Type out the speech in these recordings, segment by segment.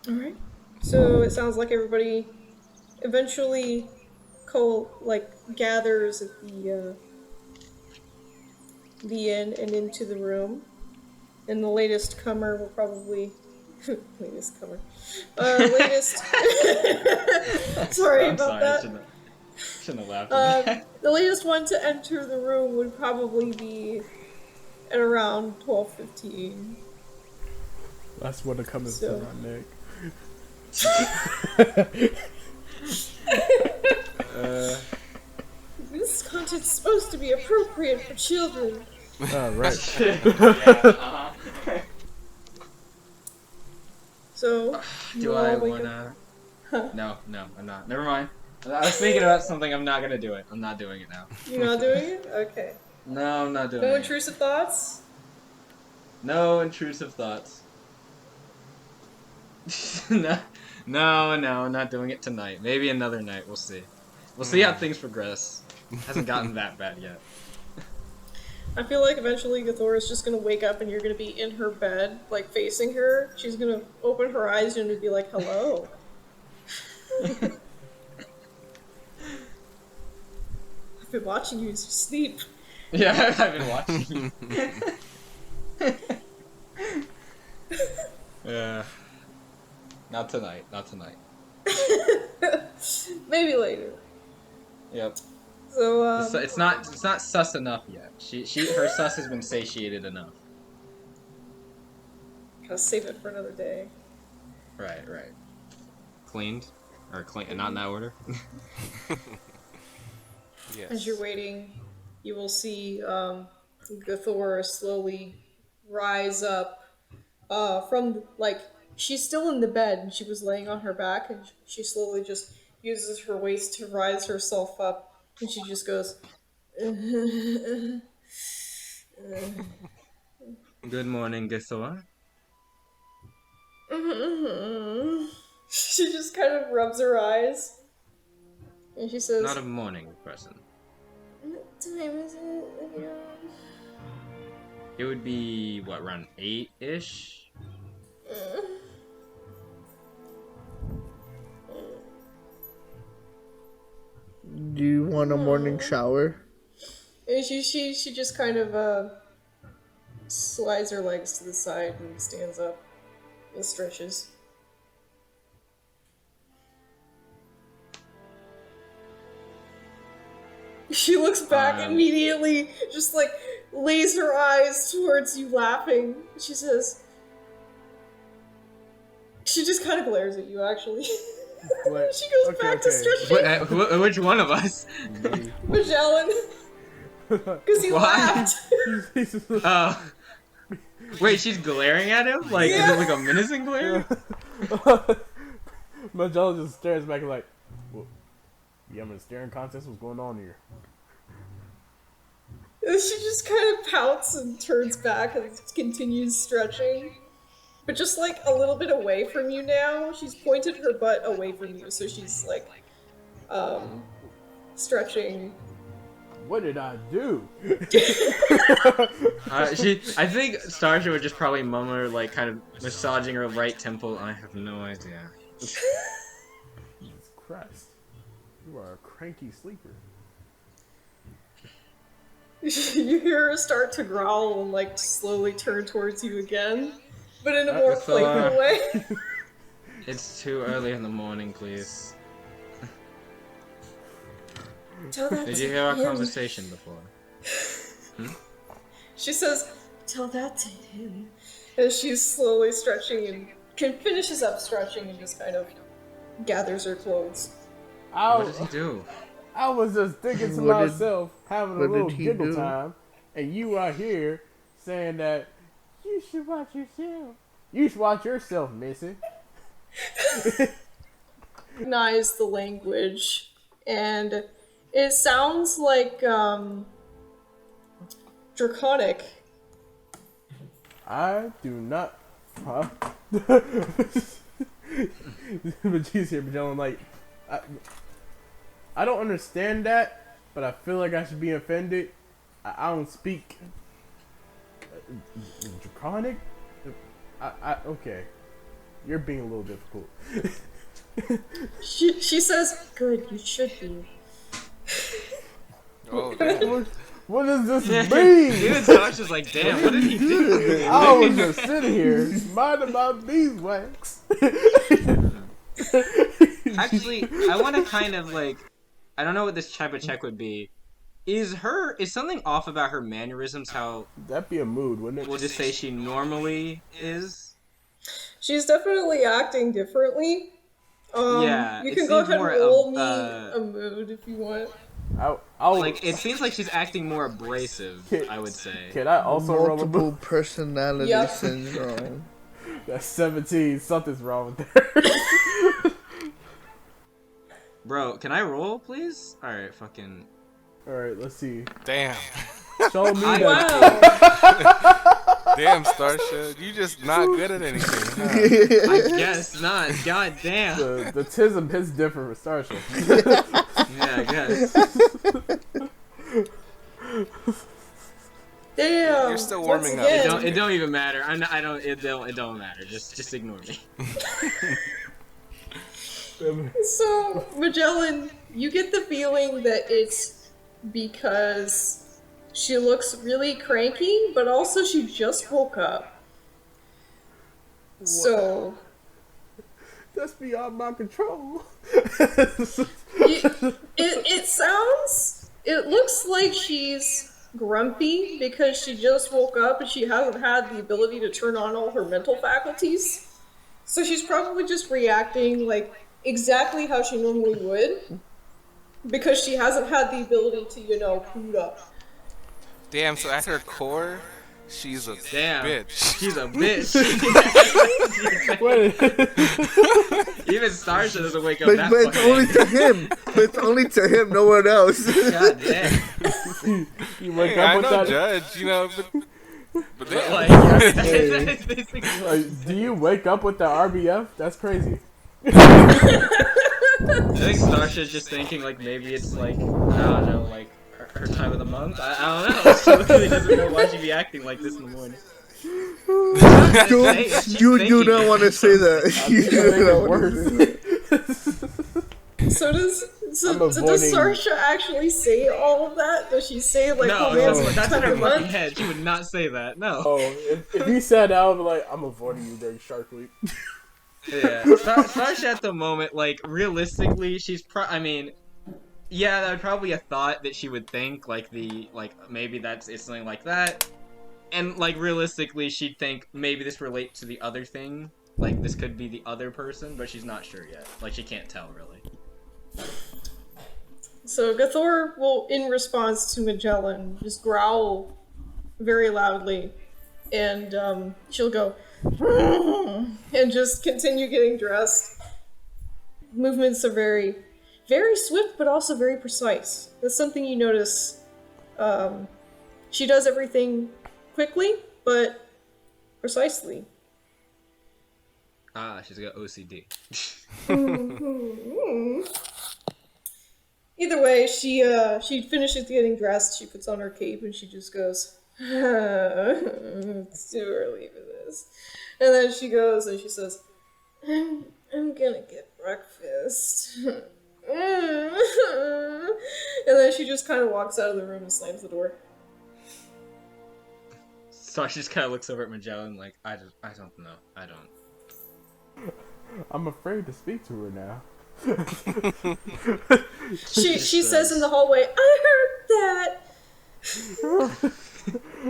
Alright. So it sounds like everybody eventually gathers at the inn and into the room. And the latest comer will probably latest comer. Latest Sorry I'm about sorry, that. shouldn't have laughed at that. The latest one to enter the room would probably be at around 12:15. That's what the comments So on my neck. this content's supposed to be appropriate for children. Oh, right. Yeah, So you Do all I wake wanna? up. No, I'm not. Never mind. I was thinking about something. I'm not gonna do it. I'm not doing it now. You're not doing it? Okay. No, I'm not doing No it. intrusive thoughts? No intrusive thoughts. No, I'm not doing it tonight. Maybe another night. We'll see. We'll see how things progress. Hasn't gotten that bad yet. I feel like eventually Gathora's just gonna wake up and you're gonna be in her bed, like facing her. She's gonna open her eyes and be like, hello. I've been watching you as you sleep. Yeah, I've been watching. Yeah. Not tonight. Not tonight. Maybe later. Yep. So, It's not sus enough yet. Her sus has been satiated enough. gotta save it for another day. Right. Cleaned, or clean, not in that order. Yes. As you're waiting, you will see Gathora slowly rise up from, like, she's still in the bed and she was laying on her back, and she slowly just uses her waist to rise herself up, and she just goes, Good morning, Gisela. she just kind of rubs her eyes, and she says, Not a morning person. what time is it again? It would be, what, around 8-ish? Do you want a morning shower? And she just kind of slides her legs to the side and stands up and stretches. She looks back immediately, just like lays her eyes towards you, laughing. She says, she just kind of glares at you, actually. What? She goes Okay, back to okay. stretching. Which one of us? Magellan. Because he Why? laughed. Oh. Wait, she's glaring at him? Like, is it like a menacing glare? Magellan just stares back like, well, you having a staring contest? What's going on here? And she just kind of pouts and turns back and continues stretching. But just like a little bit away from you now. She's pointed her butt away from you, so she's like, stretching. What did I do? I think Starsha would just probably mummer, like, kind of massaging her right temple. I have no idea. Jesus Christ. You are a cranky sleeper. You hear her start to growl and like slowly turn towards you again, but in a more playful way. It's too early in the morning, please. Tell that Did to you hear our him. conversation before? She says, tell that to him. As she's slowly stretching and finishes up stretching and just kind of gathers her clothes. What does he do? I was just thinking to What did- myself, having a what little did he giggle do? time, and you are here saying that you should watch yourself. You should watch yourself, Missy. Recognize the language, and it sounds like Draconic. I do not. Huh? But she's here, Magellan. Like, I don't understand that, but I feel like I should be offended. I don't speak Draconic. Okay. You're being a little difficult. She says, "Good, you should be." Oh, damn. What does this Even mean? Sasha's like, damn, what did he do? I was just sitting here minding my beeswax. Actually, I want to kind of like, I don't know what this type of check would be. Is something off about her mannerisms? How That'd be a mood, wouldn't it? we'll just say she normally is? She's definitely acting differently. Yeah, You it can go seems ahead more and roll of, me a mood if you want. I'll Like, it seems like she's acting more abrasive, I would say. Can I also roll a Multiple mood? personality Yep. syndrome. That's 17. Something's wrong with her. Bro, can I roll, please? Alright, fucking... Alright, let's see. Damn. Show me that. Wow. Damn, Starsha. You just not good at anything, huh? I guess not. God damn. The tism hits different for Starsha. Yeah, I guess. Damn. You're still once warming up. again. It don't even matter. It don't matter. Just ignore me. So, Magellan, you get the feeling that it's because she looks really cranky, but also she just woke up. So, That's beyond my control. it looks like she's grumpy because she just woke up and she hasn't had the ability to turn on all her mental faculties. So she's probably just reacting like exactly how she normally would because she hasn't had the ability to, boot up. Damn, so at her core, she's a Damn. bitch. She's a bitch. Wait. Even Starsha doesn't wake up But, that but it's fucking only to him. But it's only to him, no one else. God damn. You wake Hey, up I with know that. Judge, but But damn. like, that is basically... Like, do you wake up with the RBF? That's crazy. I think Starsha's just thinking like maybe it's like, I don't know, like her time of the month. I don't know. She literally doesn't know why she'd be acting like this in the morning. You don't want to say that. You Make do it not wanna say that. So does avoiding- Sarsha actually say all of that? Does she say like, No, "Oh man, that's in time her of fucking month"? head. She would not say that. No. Oh, if he said that, I would be like, I'm avoiding you during Shark Week. Yeah. Starsha at the moment, like realistically, she's yeah, that would probably a thought that she would think, like maybe it's something like that. And like realistically, she'd think maybe this relates to the other thing. Like this could be the other person, but she's not sure yet. Like she can't tell really. So Gathor will, in response to Magellan, just growl very loudly, and she'll go and just continue getting dressed. Movements are very, very swift, but also very precise. That's something you notice. She does everything quickly, but precisely. Ah, she's got OCD. Either way, she finishes getting dressed, she puts on her cape, and she just goes, "It's too early for this." And then she goes and she says, I'm gonna get breakfast." And then she just kind of walks out of the room and slams the door. So she just kind of looks over at Magellan like, I don't know. I don't. I'm afraid to speak to her now. She says in the hallway, "I heard that."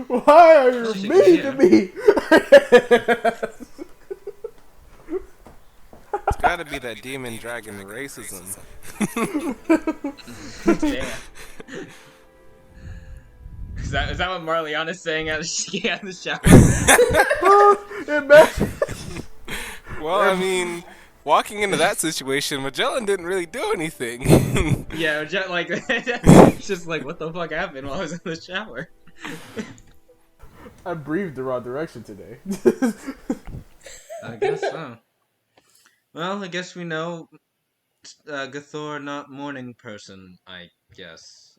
Why are you She- mean yeah. to me? It's gotta be that demon dragon racism. Damn. Is that what Marliana's saying as she got in the shower? Imagine. Well, I mean, walking into that situation, Magellan didn't really do anything. Yeah, just like it's just like what the fuck happened while I was in the shower. I breathed the wrong direction today. I guess so. Well, I guess we know Gathor not morning person, I guess.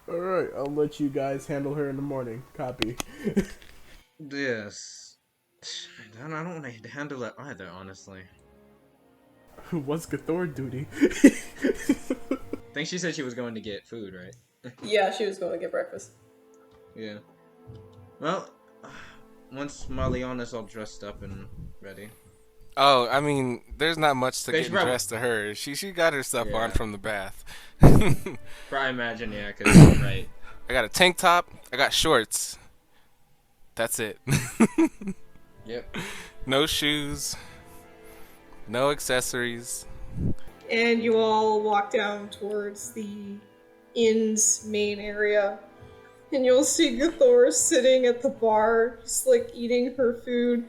Alright, I'll let you guys handle her in the morning. Copy. Yes. I don't want to handle it either, honestly. What's Gathor duty? I think she said she was going to get food, right? Yeah, she was going to get breakfast. Yeah. Well, once Marliana's all dressed up and ready. Oh, I mean, there's not much to Okay, get dressed to her. She got her stuff on Yeah. from the bath. I imagine, yeah, because, right. I got a tank top. I got shorts. That's it. Yep. No shoes. No accessories. And you all walk down towards the inn's main area. And you'll see Gathor sitting at the bar, just like eating her food.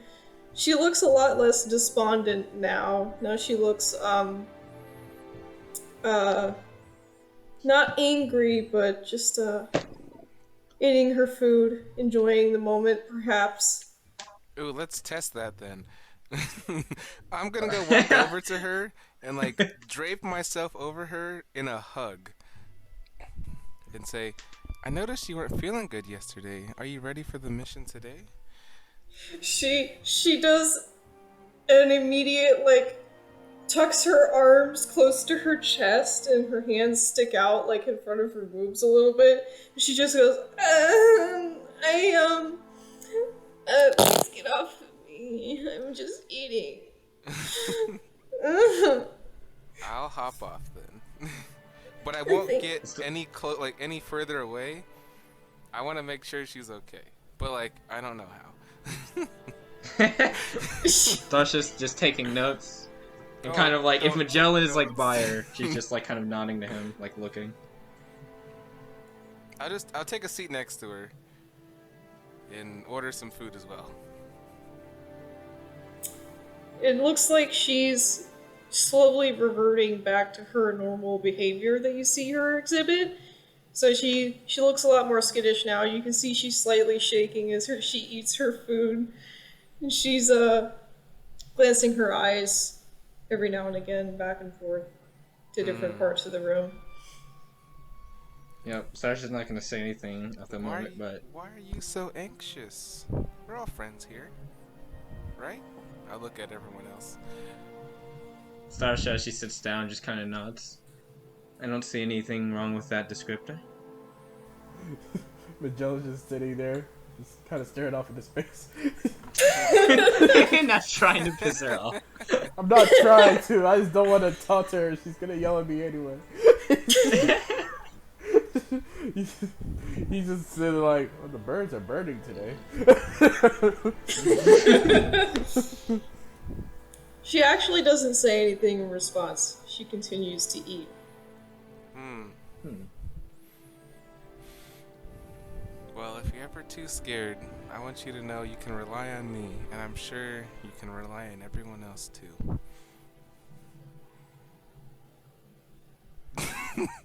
She looks a lot less despondent now. Now she looks, not angry, but just, eating her food, enjoying the moment, perhaps. Ooh, let's test that then. I'm gonna go walk over to her and like drape myself over her in a hug and say, I noticed you weren't feeling good yesterday. Are you ready for the mission today? She does an immediate, like, tucks her arms close to her chest and her hands stick out, like, in front of her boobs a little bit. She just goes, please get off of me. I'm just eating. I'll hop off then. But I won't get any further away. I want to make sure she's okay. But like, I don't know how. Tasha's just taking notes. And kind of like, if Magellan is like by her, she's just like kind of nodding to him, like looking. I'll take a seat next to her and order some food as well. It looks like she's slowly reverting back to her normal behavior that you see her exhibit. So she looks a lot more skittish now. You can see she's slightly shaking as she eats her food. And she's glancing her eyes every now and again back and forth to different parts of the room. Yep, Sasha's not gonna say anything at the moment, but... Why are you so anxious? We're all friends here. Right? I'll look at everyone else. Sasha, as she sits down, just kind of nods. I don't see anything wrong with that descriptor. Magellan's just sitting there, just kind of staring off into space. Not trying to piss her off. I'm not trying to, I just don't want to talk to her. She's gonna yell at me anyway. He's just sitting like, oh, the birds are burning today. She actually doesn't say anything in response. She continues to eat. Well, if you're ever too scared, I want you to know you can rely on me, and I'm sure you can rely on everyone else too.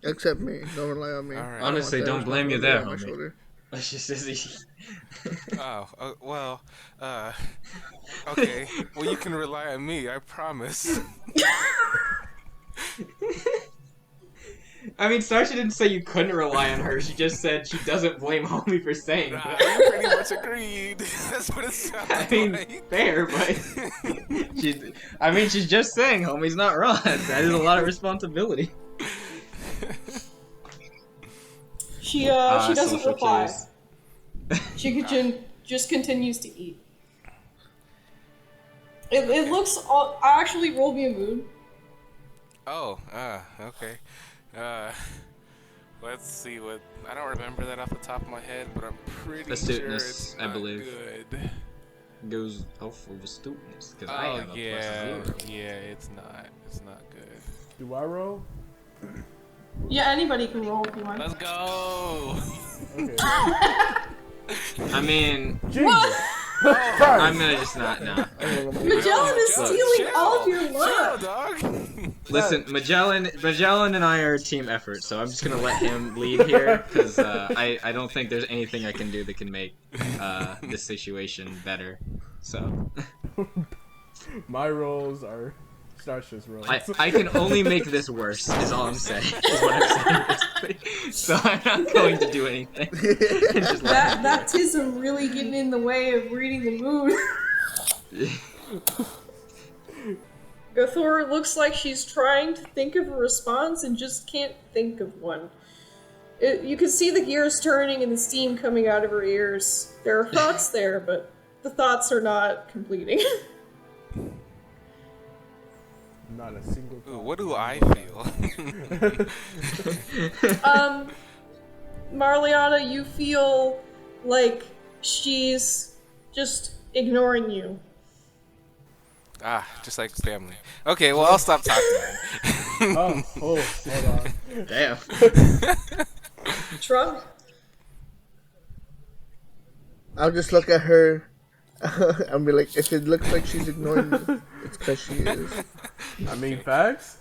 Except me. Don't rely on me. All right. Honestly, don't blame you there, homie. Shoulder. She says Well, okay. Well, you can rely on me, I promise. I mean, Sasha didn't say you couldn't rely on her. She just said she doesn't blame homie for saying Nah, it. you pretty much agreed. That's what it sounds I mean, like. fair, but she's just saying homie's not wrong. That is a lot of responsibility. She doesn't social reply. cues. She just continues to eat. It looks. I actually rolled me a mood. Oh, okay. Let's see what. I don't remember that off the top of my head, but I'm pretty sure Astuteness, it's I not believe. good. Goes helpful with astuteness because I have a yeah, +0. yeah, it's not good. Do I roll? Yeah, anybody can roll if you want. Let's go. Okay. I mean, Jesus. I'm gonna just not now. Magellan is Look, stealing all of your Chill, luck. dog. Listen, Magellan and I are a team effort, so I'm just gonna let him lead here because I don't think there's anything I can do that can make this situation better. So My rolls are Starsha's rolls. I can only make this worse. Is all I'm saying. Is what I'm saying. Basically. So I'm not going to do anything. Just let him do it. That tism really getting in the way of reading the mood. Gothor looks like she's trying to think of a response and just can't think of one. You can see the gears turning and the steam coming out of her ears. There are thoughts there, but the thoughts are not completing. Not a single. Ooh, what do I feel? Marliana, you feel like she's just ignoring you. Ah, just like family. Okay, well, I'll stop talking then. Hold on. Damn. Trump? I'll just look at her and be like, if it looks like she's ignoring me, it's because she is. I mean, facts.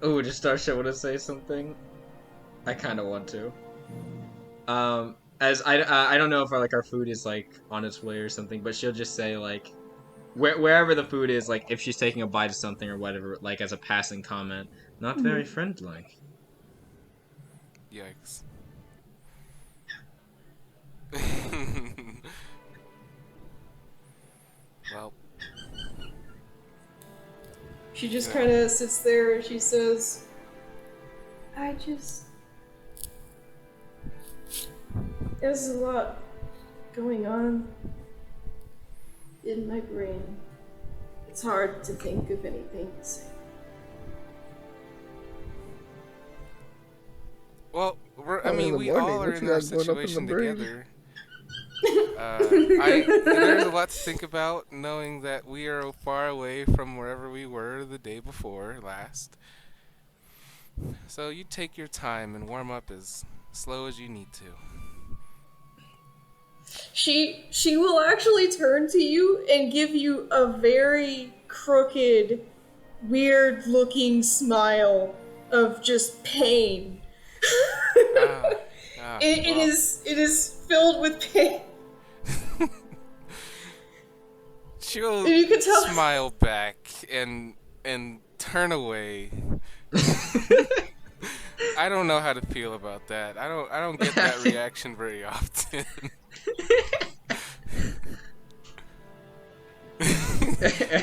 Oh, does Starsha want to say something? I kind of want to. As I don't know if our food is like on its way or something, but she'll just say like, wherever the food is, like if she's taking a bite of something or whatever, like as a passing comment, not very friend-like. Yikes. Well, She just kind of sits there and she says, there's a lot going on in my brain. It's hard to think of anything to say. well, in we the morning, all are what in you our got going up in the situation brain? together. There's a lot to think about, knowing that we are far away from wherever we were the day before last. So you take your time and warm up as slow as you need to. She will actually turn to you and give you a very crooked, weird-looking smile of just pain. It Well, is filled with pain. she'll You can tell. smile back and turn away. I don't know how to feel about that. I don't get that reaction very often.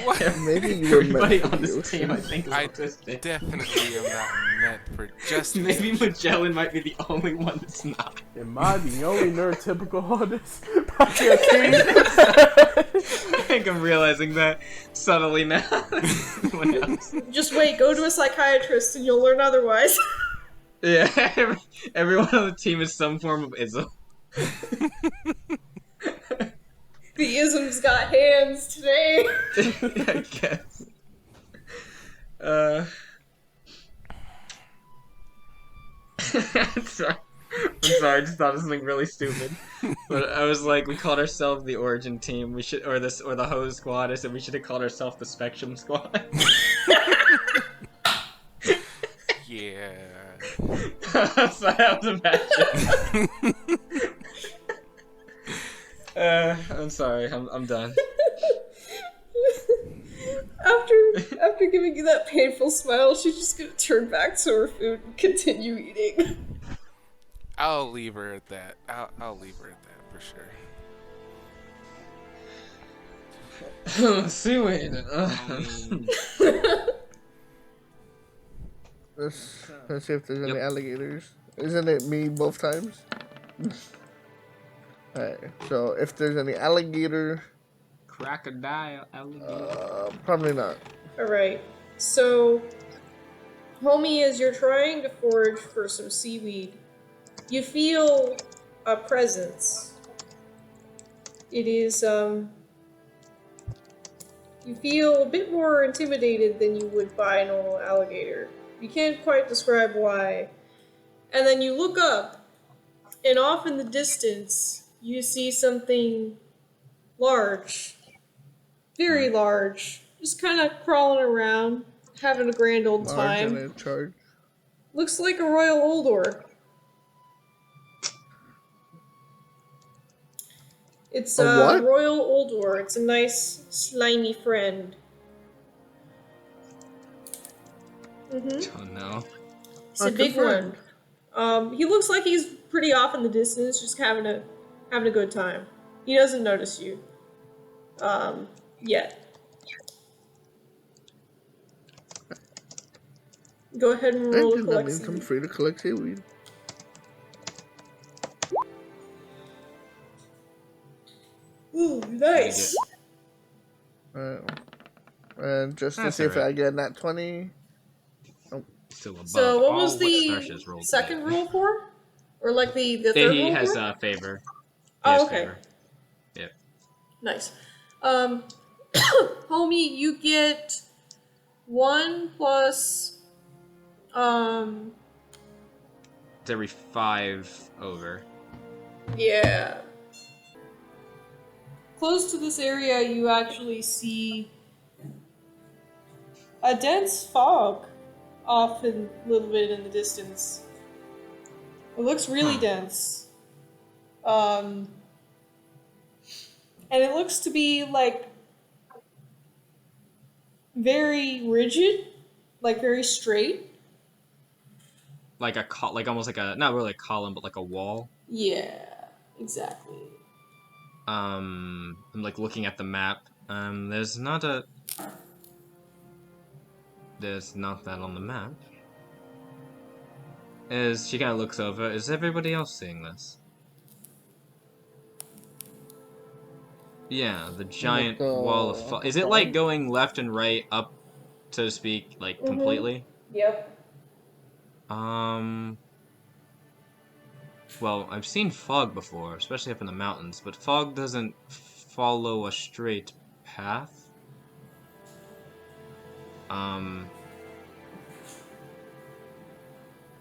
What? Maybe you were Everybody meant for on the this team, I ocean. think, is I autistic. definitely am not meant for just Maybe this. Magellan might be the only one that's not. Am I the only neurotypical on this podcast team? I think I'm realizing that subtly now. Anyone else? Just wait, go to a psychiatrist and you'll learn otherwise. Yeah, everyone on the team is some form of ism. The ism's got hands today. I guess. I'm sorry. I just thought of something really stupid. But I was like, we called ourselves the Origin Team. We should, or the Hose Squad. I said we should have called ourselves the Spectrum Squad. Yeah. So that was a bad joke. I'm sorry. I'm done. After giving you that painful smile, she's just gonna turn back to her food and continue eating. I'll leave her at that. I'll leave her at that for sure. Seaweed. Let's see if there's any alligators. Isn't it me both times? Alright, so if there's any alligator, Crocodile, alligator. probably not. Alright, so, homie, as you're trying to forage for some seaweed, you feel a presence. It is, you feel a bit more intimidated than you would by a normal alligator. You can't quite describe why. And then you look up, and off in the distance, you see something large. Very large. Just kind of crawling around, having a grand old Large time. and in charge. Looks like a royal oldor. It's A a what? royal oldor. It's a nice, slimy friend. Mm-hmm. Oh no. It's a big friend. one. He looks like he's pretty off in the distance, just having a good time. He doesn't notice you yet. Go ahead and Thank roll to you. That collect means I'm seaweed. free to collect seaweed. Ooh, What do you get? nice. And just to That's see if alright. I get that 20. Oh, Still above So what was all what the Starsha's rolled today. second roll for? Or like the third He roll has for? favor. He has Oh, okay. favor. Yep. Nice. Homie, you get 1 plus It's every 5 over. yeah. Close to this area you actually see a dense fog off a little bit in the distance. It looks really Huh. dense. And it looks to be like very rigid, like very straight. Like like almost like a not really a column, but like a wall. Yeah, exactly. I'm like looking at the map. There's not that on the map. As she kind of looks over, is everybody else seeing this? Yeah, the with giant wall of the fog. Is it like fog? going left and right up, so to speak, like Mm-hmm. completely? Yep. Um, well, I've seen fog before, especially up in the mountains, but fog doesn't follow a straight path. Um,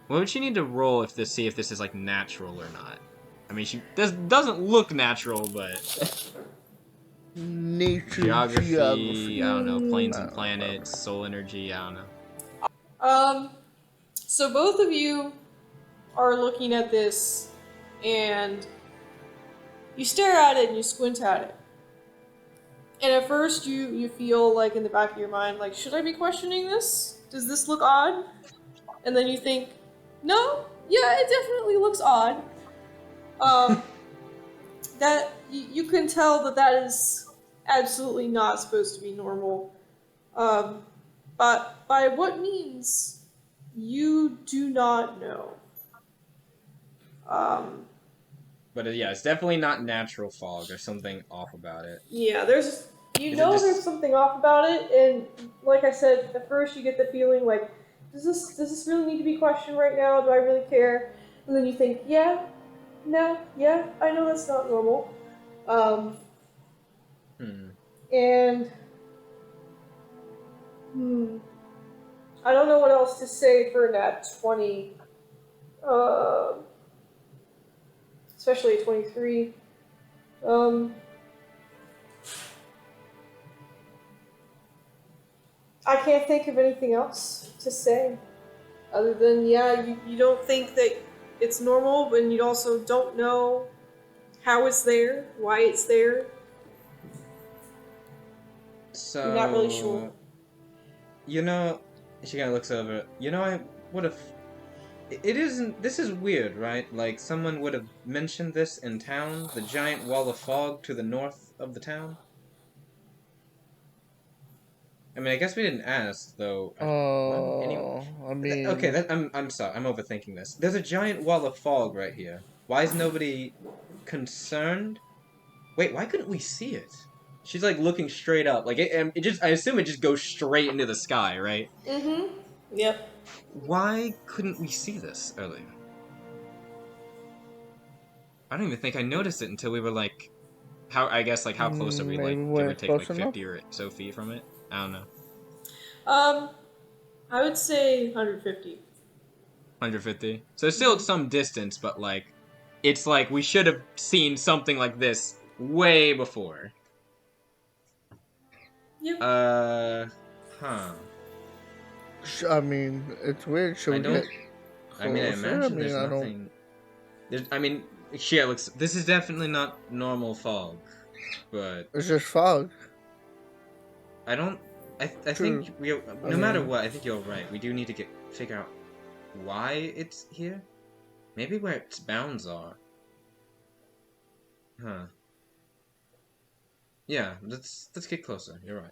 what would she need to roll if see if this is like natural or not? I mean, she doesn't look natural, but Nature geography, geography. I don't know, planes and Uh, planets, soul energy, I don't know. Um, so both of you are looking at this and you stare at it and you squint at it. And at first you feel like in the back of your mind, like, should I be questioning this? Does this look odd? And then you think, no, yeah, it definitely looks odd. Um, that you can tell that that is absolutely not supposed to be normal. But by what means, you do not know. Um, But yeah, it's definitely not natural fog. There's something off about it. yeah, there's you Is it know there's just something off about it, and like I said, at first you get the feeling like, does this really need to be questioned right now? Do I really care? And then you think, yeah, no, yeah, I know that's not normal. Um, hmm? and hmm, I don't know what else to say for nat 20, uh, especially a 23. Um, I can't think of anything else to say other than, yeah, you don't think that it's normal, but you also don't know how it's there, why it's there. You're not really sure. So you know, she kind of looks over. You know, I would have. It isn't. This is weird, right? Like someone would have mentioned this in town. The giant wall of fog to the north of the town. I mean, I guess we didn't ask though. Why would anyone? I Okay, mean, I'm sorry. I'm overthinking this. There's a giant wall of fog right here. Why is nobody concerned? Wait, why couldn't we see it? She's like looking straight up. Like it just. I assume it just goes straight into the sky, right? Mm-hmm. Yep. Why couldn't we see this earlier? I don't even think I noticed it until we were like, how I guess like how close are we? maybe Like give or we're take close like enough. 50 or so feet from it. I don't know. Um, I would say 150. 150. So it's still at some distance, but like, it's like we should have seen something like this way before. Yep. Huh. I mean, it's weird. Should I we get don't. I mean, I closer? I imagine mean, there's I don't. nothing. There's. I mean, yeah. Looks. This is definitely not normal fog, but It's just fog. I don't. I True. think we. I No matter mean, what, I think you're right. We do need to figure out why it's here. Maybe where its bounds are. Huh. Yeah, let's get closer. You're right.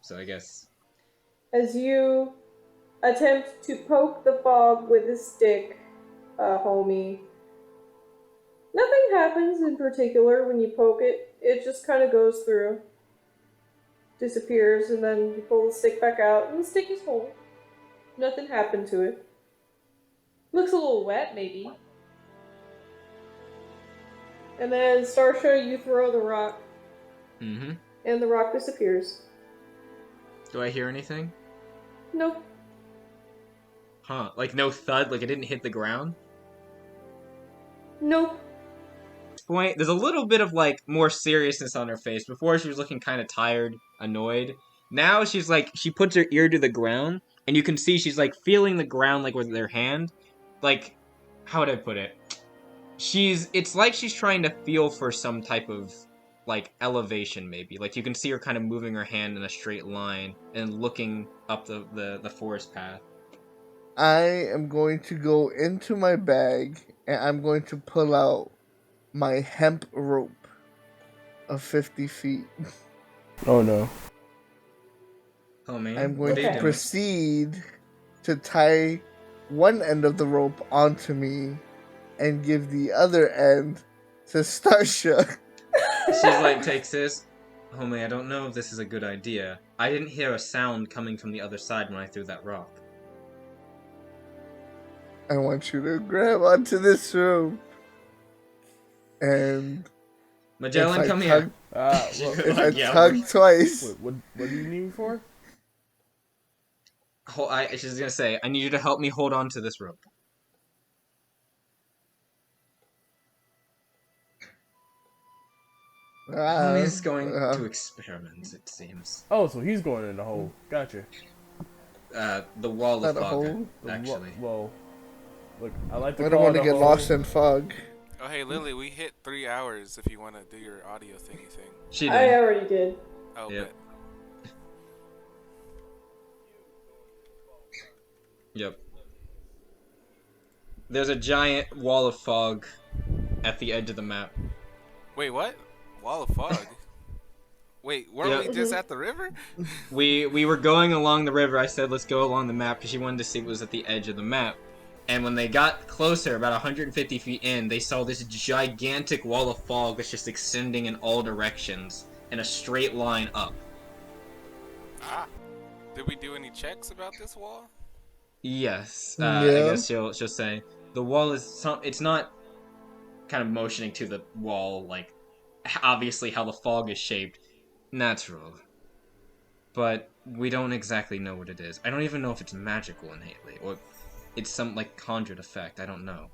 So I guess. As you attempt to poke the fog with a stick, homie, nothing happens in particular when you poke it. It just kind of goes through, disappears, and then you pull the stick back out, and the stick is whole. Nothing happened to it. Looks a little wet, maybe. And then, Starsha, you throw the rock, Mm-hmm. and the rock disappears. Do I hear anything? Nope. Huh? Like no thud. Like it didn't hit the ground. Nope. Point. There's a little bit of like more seriousness on her face. Before she was looking kind of tired, annoyed. Now she's like she puts her ear to the ground, and you can see she's like feeling the ground like with her hand. Like, how would I put it? It's like she's trying to feel for some type of like elevation, maybe. Like you can see her kind of moving her hand in a straight line and looking up the forest path. I am going to go into my bag and I'm going to pull out my hemp rope of 50 feet. Oh no. Oh man, I'm what going are you to doing? proceed to tie one end of the rope onto me and give the other end to Starsha. She's like takes this. Homie, I don't know if this is a good idea. I didn't hear a sound coming from the other side when I threw that rock. I want you to grab onto this rope. And Magellan, if I come tug, here. Well, if I tug twice, what do you need me for? She's gonna say, I need you to help me hold on to this rope. Homie's going to experiment, it seems. Oh, so he's going in the hole. Gotcha. The wall of Not a fog, hole. actually. Well, look, I like to I call don't want it to a get hole. lost in fog. Oh, hey, Lily, we hit 3 hours if you want to do your audio thingy thing. She I did. already did. Oh, Yep. bet. Yep. There's a giant wall of fog at the edge of the map. Wait, what? Wall of fog? Wait, weren't Yep. we just at the river? We were going along the river. I said, let's go along the map because she wanted to see what was at the edge of the map. And when they got closer, about 150 feet in, they saw this gigantic wall of fog that's just extending in all directions in a straight line up. Ah. Did we do any checks about this wall? Yes, Yeah. I guess she'll say the wall is it's not kind of motioning to the wall like obviously how the fog is shaped, natural. But we don't exactly know what it is. I don't even know if it's magical innately or it's some like conjured effect. I don't know.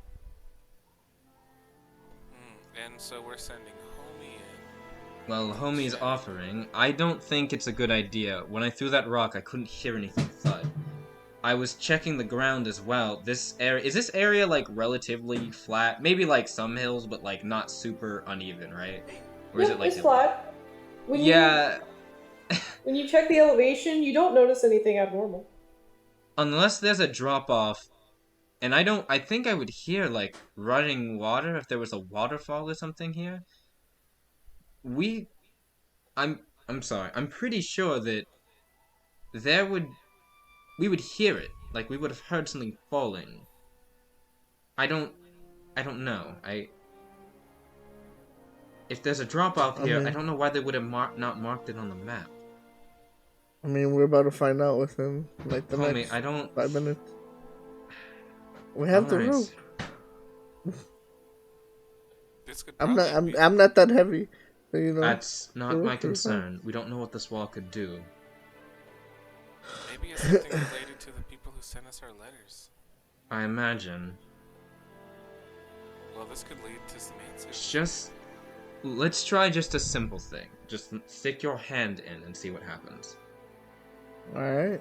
And so we're sending Homie in. Well, homie's offering. I don't think it's a good idea. When I threw that rock, I couldn't hear anything thud. I was checking the ground as well. Is this area like relatively flat? Maybe like some hills, but like not super uneven, right? Or is Yep, it like it's flat. When Yeah. when you check the elevation, you don't notice anything abnormal. Unless there's a drop off, and I think I would hear like running water if there was a waterfall or something here. I'm sorry. I'm pretty sure that we would hear it. Like we would have heard something falling. I don't know. If there's a drop off here, I don't know why they would have not marked it on the map. I mean, we're about to find out within like the Homie, next I don't. 5 minutes. We have the Alright. rope. This could I'm probably not. I'm not that heavy. So, you know. That's not We're my fine. concern. We don't know what this wall could do. Maybe it's something related to the people who sent us our letters. I imagine. Well, this could lead to some answers. Just let's try just a simple thing. Just stick your hand in and see what happens. All right.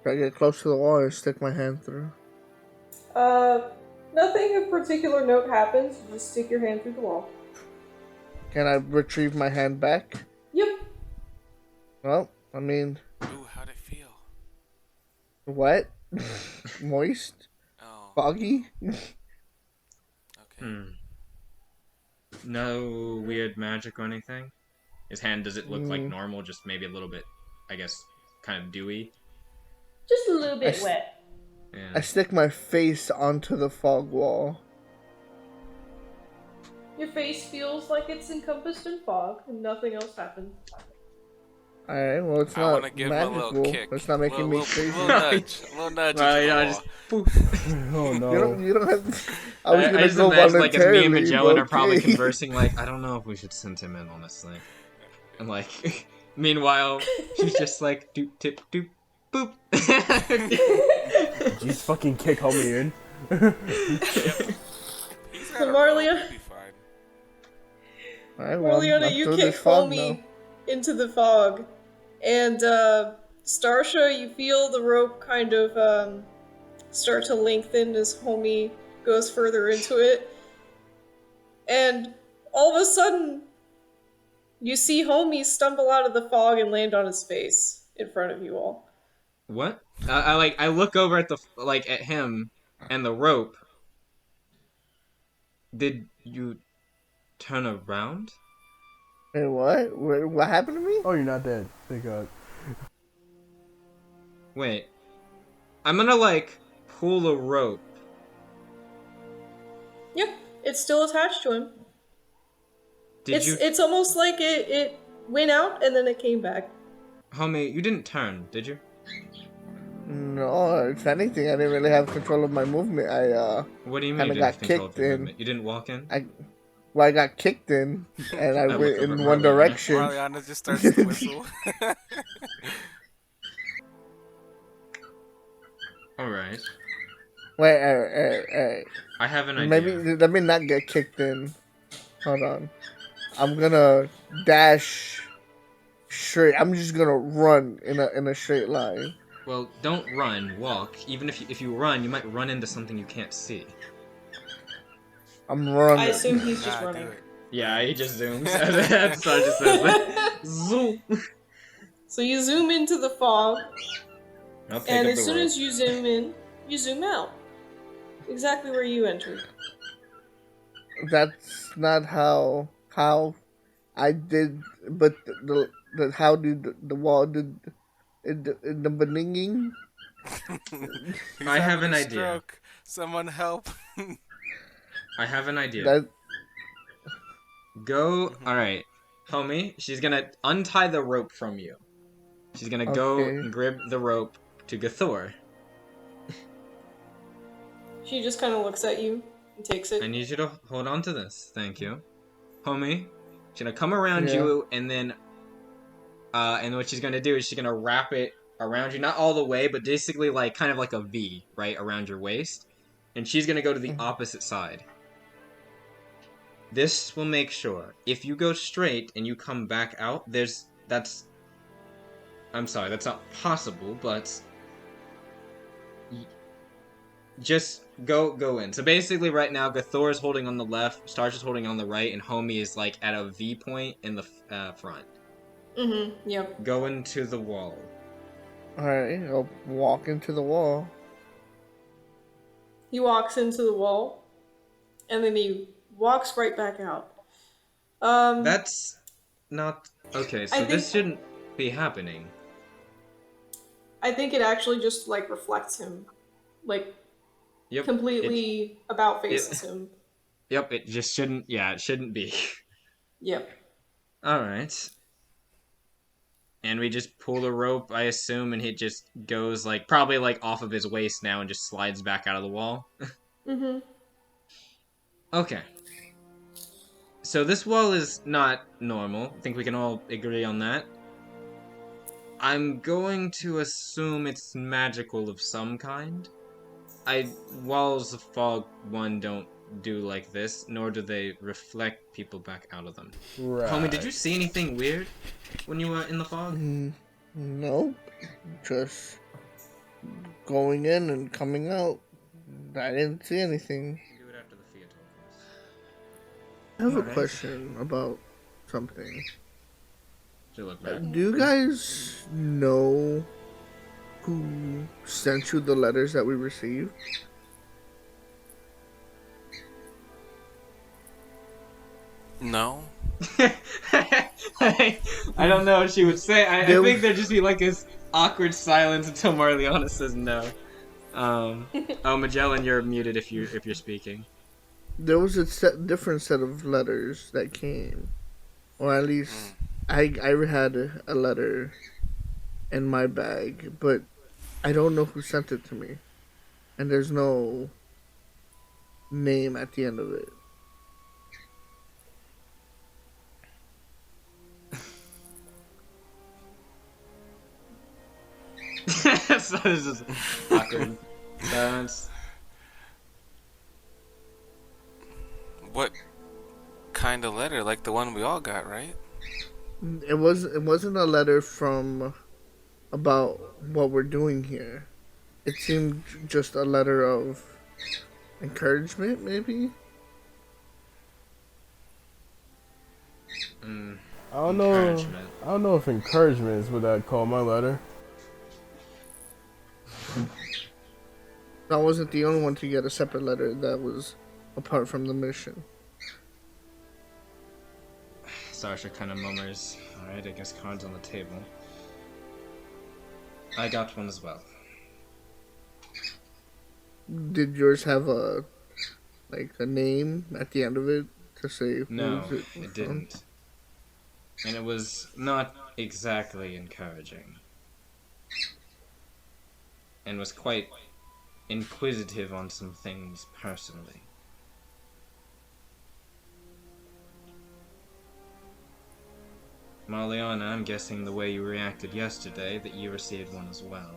Try to get close to the wall and stick my hand through. Nothing of particular note happens. You just stick your hand through the wall. Can I retrieve my hand back? Yep. Well, I mean, Ooh, how'd it feel? wet, moist, Oh, foggy. okay. No weird magic or anything? His hand, does it look like Mm, normal? Just maybe a little bit, I guess, kind of dewy? Just a little I, bit s- wet. Yeah. I stick my face onto the fog wall. Your face feels like it's encompassed in fog, and nothing else happens. Alright, well, it's I want to not give him a little magical. kick, It's not making me little crazy. nudge into Well, the you know, wall. just poof. Oh You no. don't have. I was I gonna just go imagine like as me and voluntarily, Magellan but are probably okay. conversing like, I don't know if we should send him in, honestly. And like, meanwhile, she's just like doop tip doop boop. Just fucking kick homie in. He's got So a rope. Marlia, He'll be fine. Alright, well, Marliana, I'm you through kick this fog now. Homie into the fog, and Starsha, you feel the rope kind of start to lengthen as Homie goes further into it, and all of a sudden, you see Homie stumble out of the fog and land on his face in front of you all. What? I look over at at him and the rope. Did you turn around? Wait, what? What happened to me? Oh, you're not dead. Thank God. Wait. I'm gonna like pull a rope. Yep, it's still attached to him. Did you, It's almost like it went out and then it came back. homie? You didn't turn, did you? No, if anything, I didn't really have control of my movement. I What do you mean kind you of didn't have got control of kicked your in. movement? You didn't walk in? I got kicked in, and I I look went over at in one Marliana. direction. Mariana just starts to whistle. Alright. Wait. I have an idea. Maybe let me not get kicked in. Hold on. I'm gonna dash straight. I'm just gonna run in a straight line. Well, don't run, walk. Even if you run, you might run into something you can't see. I'm I running. assume he's just Nah, running. do it. Yeah, he just zooms. That's so just says that. Zoom. So you zoom into the fog, I'll pick and up as the soon rope. as you zoom in, you zoom out. Exactly where you entered. That's not how I did. But the how did the wall did in the beginning? He's I have having an a idea. stroke. Someone help. I have an idea. That Go. Alright. Homie, she's gonna untie the rope from you. She's gonna go Okay. and grab the rope to Gathor. She just kind of looks at you and takes I it. need you to hold on to this. Thank you. Homie, she's gonna come around Yeah. you and then and what she's gonna do is she's gonna wrap it around you, not all the way, but basically like kind of like a V, right, around your waist. And she's gonna go to the opposite side. This will make sure if you go straight and you come back out, I'm sorry, that's not possible, but just go in. So basically right now Gathor is holding on the left, Starch is holding on the right, and Homie is like at a V point in the front. Mm-hmm, yep. Go into the wall. Alright, I'll walk into the wall. He walks into the wall, and then he walks right back out. That's not okay, so I this think- shouldn't be happening. I think it actually just like reflects him, like Yep. completely about faces him. Yep, it just shouldn't, yeah, it shouldn't be. Yep. Alright. And we just pull the rope, I assume, and he just goes, like, probably, like, off of his waist now and just slides back out of the wall. Mm-hmm. Okay. So this wall is not normal. I think we can all agree on that. I'm going to assume it's magical of some kind. Walls of Fog 1 don't do like this, nor do they reflect people back out of them. Right. Homie, did you see anything weird when you were in the fog? Nope. Just going in and coming out. I didn't see anything. Do it after the Fiat tokens. I have a Alright. question about something. Should look bad. Do you guys know who sent you the letters that we received? No. I don't know what she would say. I There, think there'd just be like this awkward silence until Marliana says no. Oh, Magellan, you're muted if you're speaking. there was a different set of letters that came, or at least Mm. I had a letter in my bag, but I don't know who sent it to me, and there's no name at the end of it. So this is awkward silence. What kind of letter? Like the one we all got, right? It wasn't a letter from about what we're doing here. It seemed just a letter of encouragement, maybe. Mm, I don't know. encouragement. I don't know if encouragement is what I'd call my letter. I wasn't the only one to get a separate letter that was apart from the mission. Starsha kind of murmurs. Alright, I guess cards on the table. I got one as well. Did yours have a name at the end of it to say No, who's it it from? didn't. And it was not exactly encouraging. And was quite inquisitive on some things personally. Marliana, I'm guessing the way you reacted yesterday that you received one as well.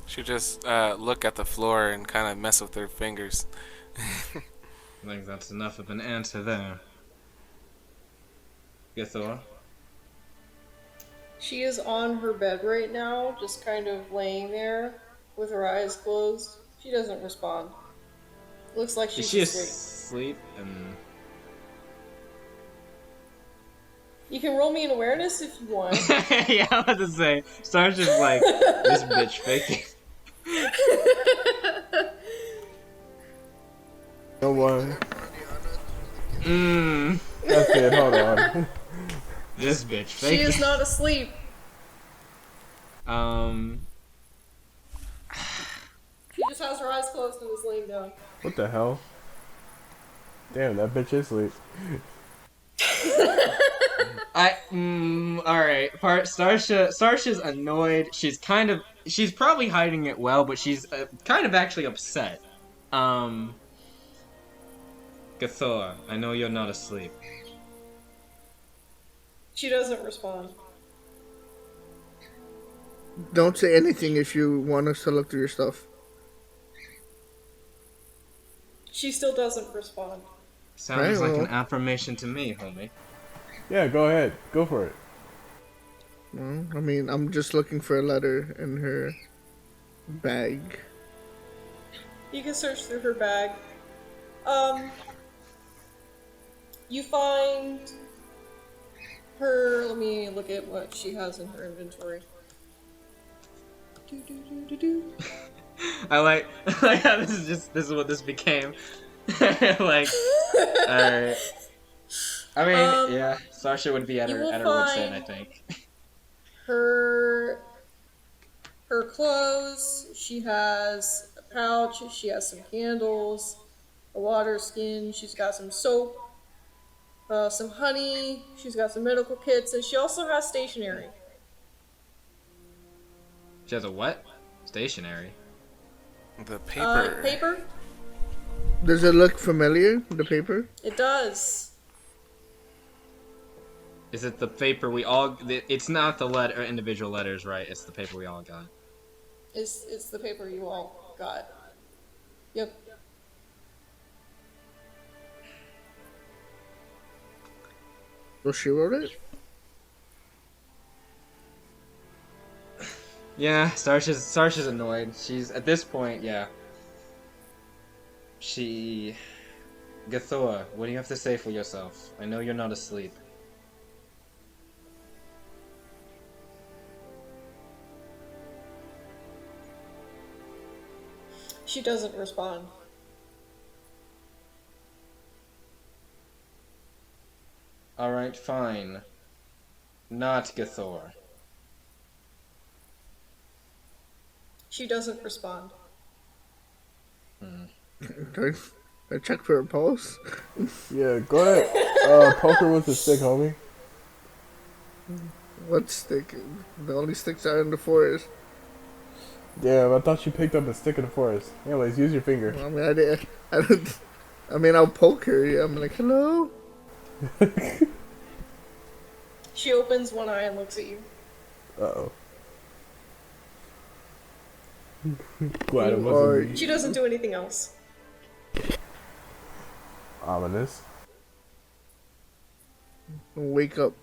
She just look at the floor and kind of mess with her fingers. I think that's enough of an answer there. Githor? She is on her bed right now, just kind of laying there with her eyes closed. She doesn't respond. Looks like Is she's she asleep. asleep? You can roll me an awareness if you want. Yeah, I was about to say. Star's just like, this bitch faking. No one. Mmm. That's it. Hold on. This bitch She faking. is not asleep. She just has her eyes closed and is laying down. What the hell? Damn, that bitch is asleep. Alright. Starsha's annoyed. She's probably hiding it well, but she's kind of actually upset. Githor, I know you're not asleep. She doesn't respond. Don't say anything if you want us to look through your stuff. She still doesn't respond. Sounds Right, like well. an affirmation to me, homie. Yeah, go ahead. Go for it. Well, I mean, I'm just looking for a letter in her bag. You can search through her bag. You find her. Let me look at what she has in her inventory. I like how this is what this became. Like, alright. I mean, yeah, Starsha would be at you her will wit's end, I find- think. Her clothes. She has a pouch. She has some candles, a water skin. She's got some soap, some honey. She's got some medical kits, and she also has stationery. She has a what? Stationary. The paper. Paper. Does it look familiar, the paper? It does. Is it the paper we all? It's not the letter individual letters, right? It's the paper we all got. It's the paper you all got. Yep. So she wrote it? Yeah, Starsha's annoyed. She's at this point, yeah. Githor, what do you have to say for yourself? I know you're not asleep. She doesn't respond. Alright, fine. Not Gathor. She doesn't respond. Do I check for a pulse? Yeah, go ahead. Poke her with the stick, homie. What stick? The only sticks are in the forest. Damn, I thought you picked up a stick in the forest. Anyways, use your finger. I mean, I did. I don't. I mean, I'll poke her. Yeah, I'm like, hello. She opens one eye and looks at you. Uh-oh. Glad it You wasn't are- me. She doesn't do anything else. Ominous. Wake up.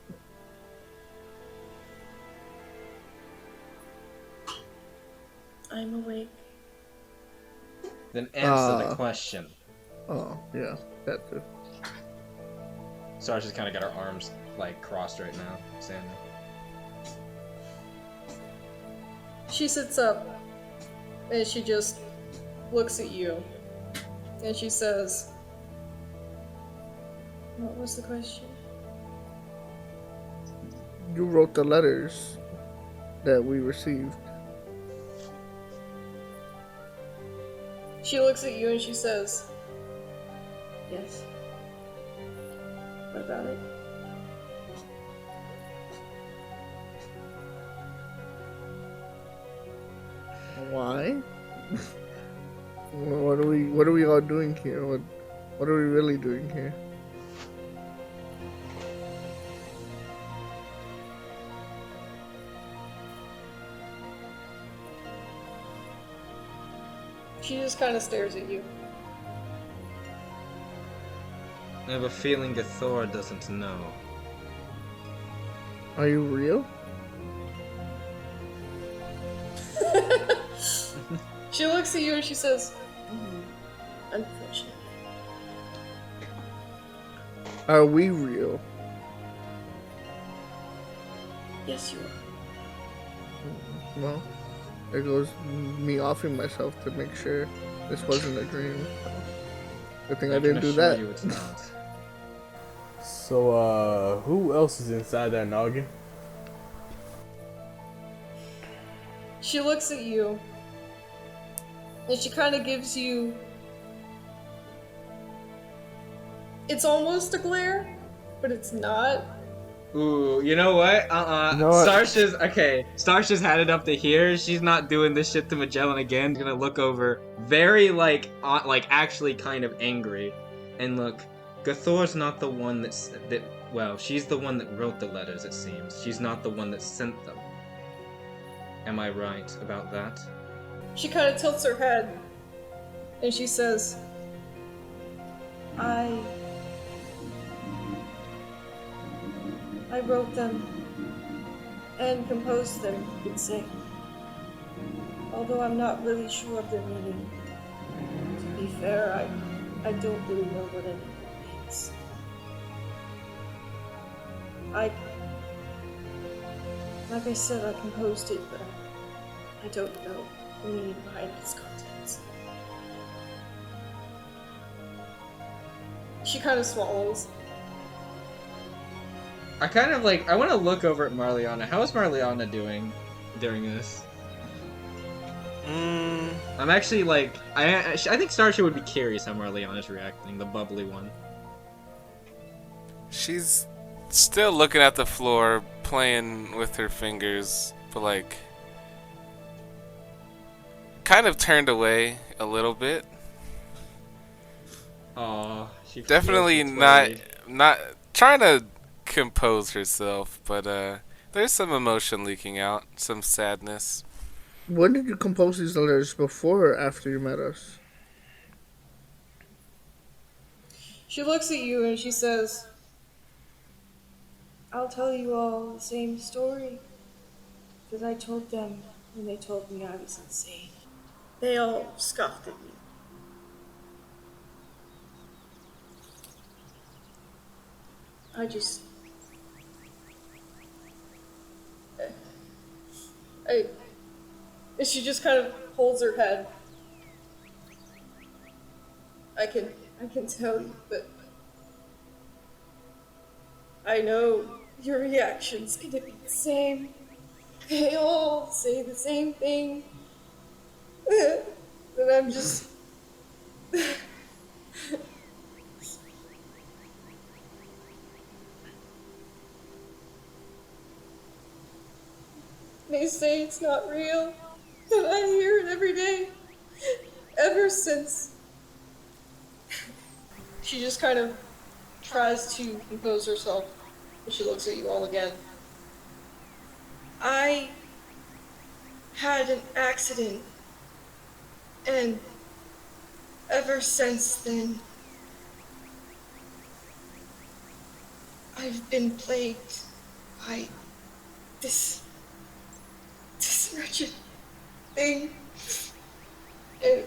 I'm awake. Then answer the question. Oh, yeah, that too. Sarsha's kind of got her arms, like, crossed right now, standing. She sits up and she just looks at you and she says, "What was the question?" You wrote the letters that we received. She looks at you and she says, "Yes. What about it?" Why? What are we all doing here? What are we really doing here? She just kind of stares at you. I have a feeling Gathor doesn't know. Are you real? She looks at you and she says, "Unfortunately." Are we real? Yes, you are. Well, there goes me offing myself to make sure this wasn't a dream. Good thing I didn't do that. You it's not. So, who else is inside that noggin? She looks at you and she kind of gives you. It's almost a glare, but it's not. Ooh, you know what? You know what? Starsha's had it up to here. She's not doing this shit to Magellan again. She's gonna look over, very like actually kind of angry, and look. Gathor's not the one that. Well, she's the one that wrote the letters. It seems she's not the one that sent them. Am I right about that? She kind of tilts her head and she says, I wrote them and composed them, you could say. Although I'm not really sure of their meaning. To be fair, I don't really know what any of it means. Like I said, I composed it, but I don't know the meaning behind its contents. She kind of swallows. I kind of like. I want to look over at Marliana. How is Marliana doing during this? I'm actually like. I think Starsha would be curious how Marliana's reacting. The bubbly one. She's still looking at the floor, playing with her fingers, but like kind of turned away a little bit. Aw, she Definitely feels not trying to compose herself, but there's some emotion leaking out, some sadness. When did you compose these letters? Before or after you met us? She looks at you and she says, I'll tell you all the same story that I told them when they told me I was insane. They all scoffed at me. I just... she just kind of holds her head. I can tell you, but I know your reaction's gonna be the same. They all say the same thing. And I'm just. They say it's not real, but I hear it every day. Ever since. She just kind of tries to compose herself, and she looks at you all again. I had an accident, and ever since then, I've been plagued by this wretched thing. And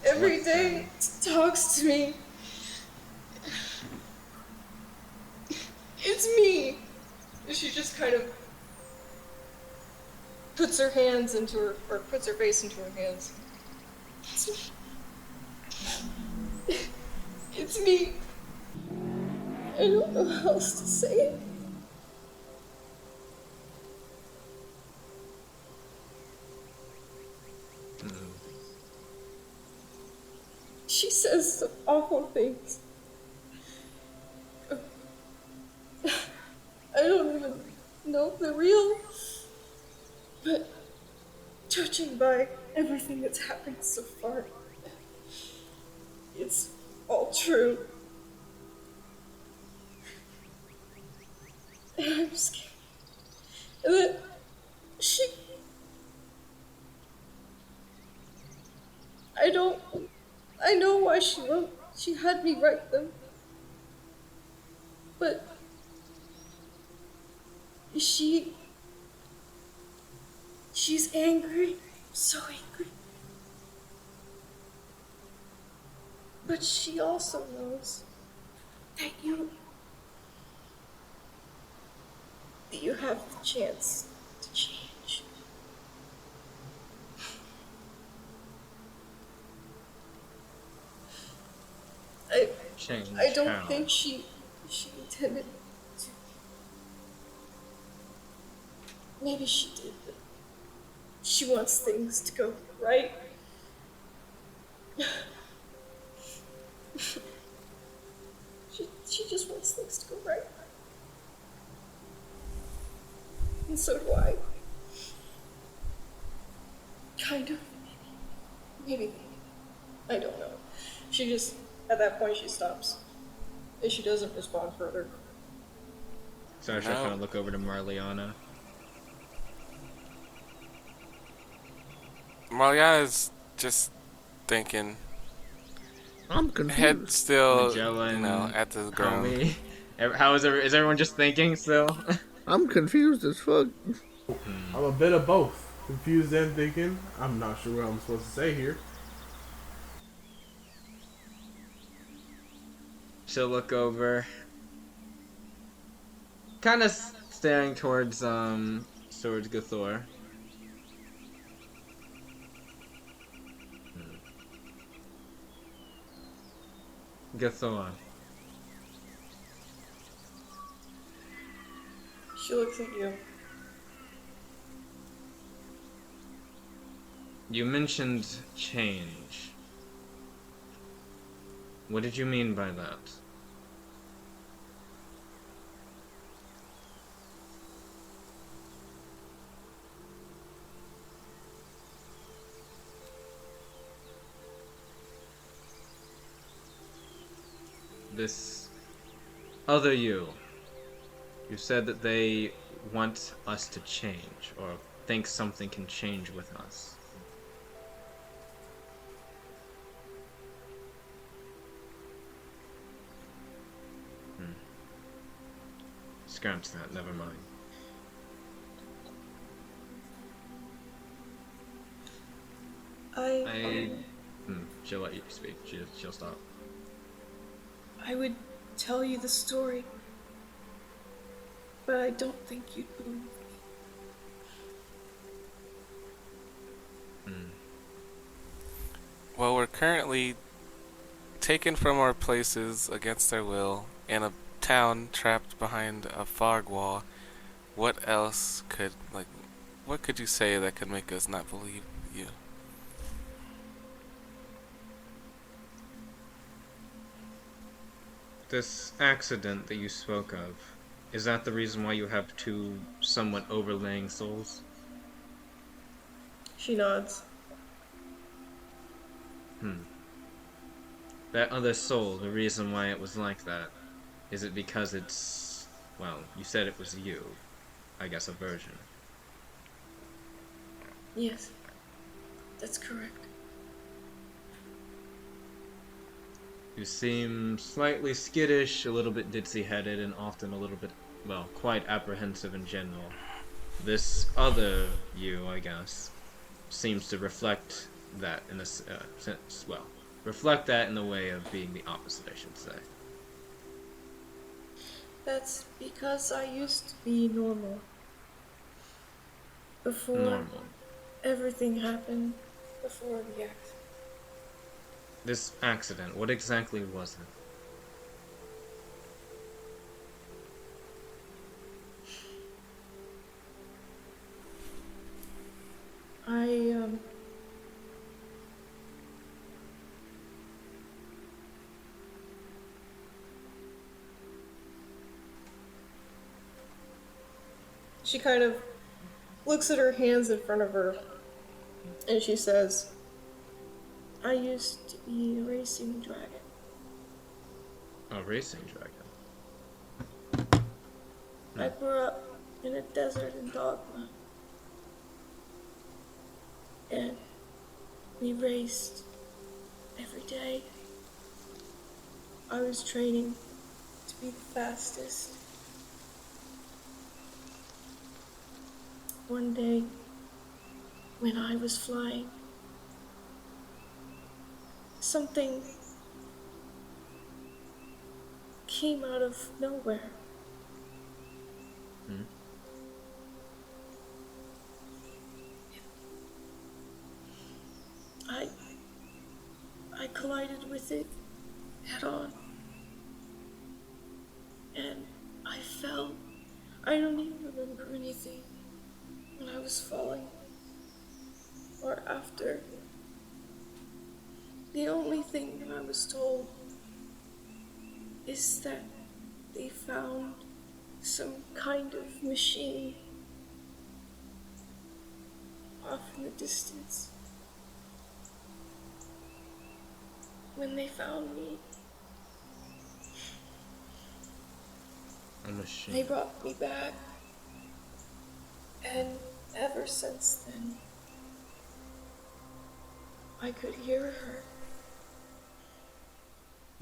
every What day it talks to me. It's me. And she just kind of puts her hands into her, or puts her face into her hands. It's me. It's me. I don't know how else to say it. She says some awful things. I don't even know if they're real, but judging by everything that's happened so far, it's all true. And I'm scared. And then she... I know why she had me write them. But she's angry, so angry. But she also knows that you have the chance to change. Change I don't how? think she intended to. Maybe she did, but she wants things to go right. She just wants things to go right. And so do I. Kind of. Maybe. I don't know. She just, at that point, she stops. And she doesn't respond further. So I should kind of look over to Marliana. Mariana's just thinking, I'm head confused. still, Magellan, at the ground. Homie. Is everyone just thinking still? I'm confused as fuck. I'm a bit of both. Confused and thinking. I'm not sure what I'm supposed to say here. She'll look over. Kind of staring towards Gathor. Gathor. She looks at you. You mentioned change. What did you mean by that? This other you said that they want us to change, or think something can change with us. Scratch that, never mind. She'll let you speak. She'll stop. I would tell you the story, but I don't think you'd believe me. Well, we're currently taken from our places against our will and town trapped behind a fog wall, what else could, like, what could you say that could make us not believe you? This accident that you spoke of, is that the reason why you have two somewhat overlaying souls? She nods. Hmm. That other soul, the reason why it was like that, is it because it's... well, you said it was you. I guess a version. Yes, that's correct. You seem slightly skittish, a little bit ditzy-headed, and often a little bit, well, quite apprehensive in general. This other you, I guess, seems to reflect that in a sense, well, reflect that in the way of being the opposite, I should say. That's because I used to be normal. Before Normal. everything happened, before the accident. This accident, what exactly was it? I, She kind of looks at her hands in front of her and she says, I used to be a racing dragon. A racing dragon. I grew up in a desert in Dogma. And we raced every day. I was training to be the fastest. One day, when I was flying, something came out of nowhere. Hmm? I collided with it head on. And I fell. I don't even remember anything when I was falling or after. The only thing that I was told is that they found some kind of machine off in the distance. When they found me, A machine. they brought me back. And ever since then, I could hear her.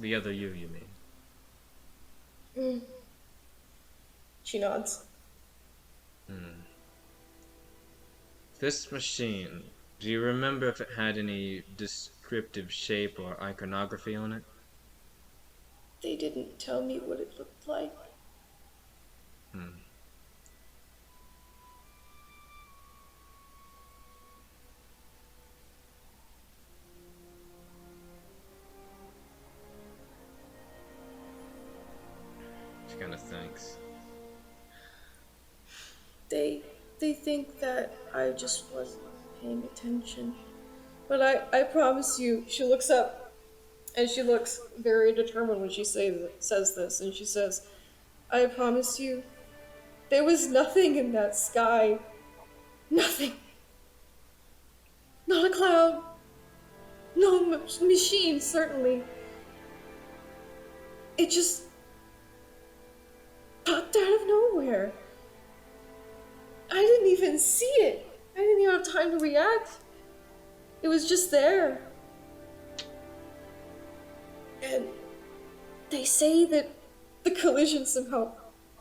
The other you mean? Mm. She nods. Hmm. This machine, do you remember if it had any descriptive shape or iconography on it? They didn't tell me what it looked like. Hmm. She kind of thinks. They think that I just wasn't paying attention. But I promise you, she looks up and she looks very determined when she says this, and she says, I promise you, there was nothing in that sky. Nothing. Not a cloud. No machine, certainly. It just popped out of nowhere. I didn't even see it. I didn't even have time to react. It was just there. And they say that the collision somehow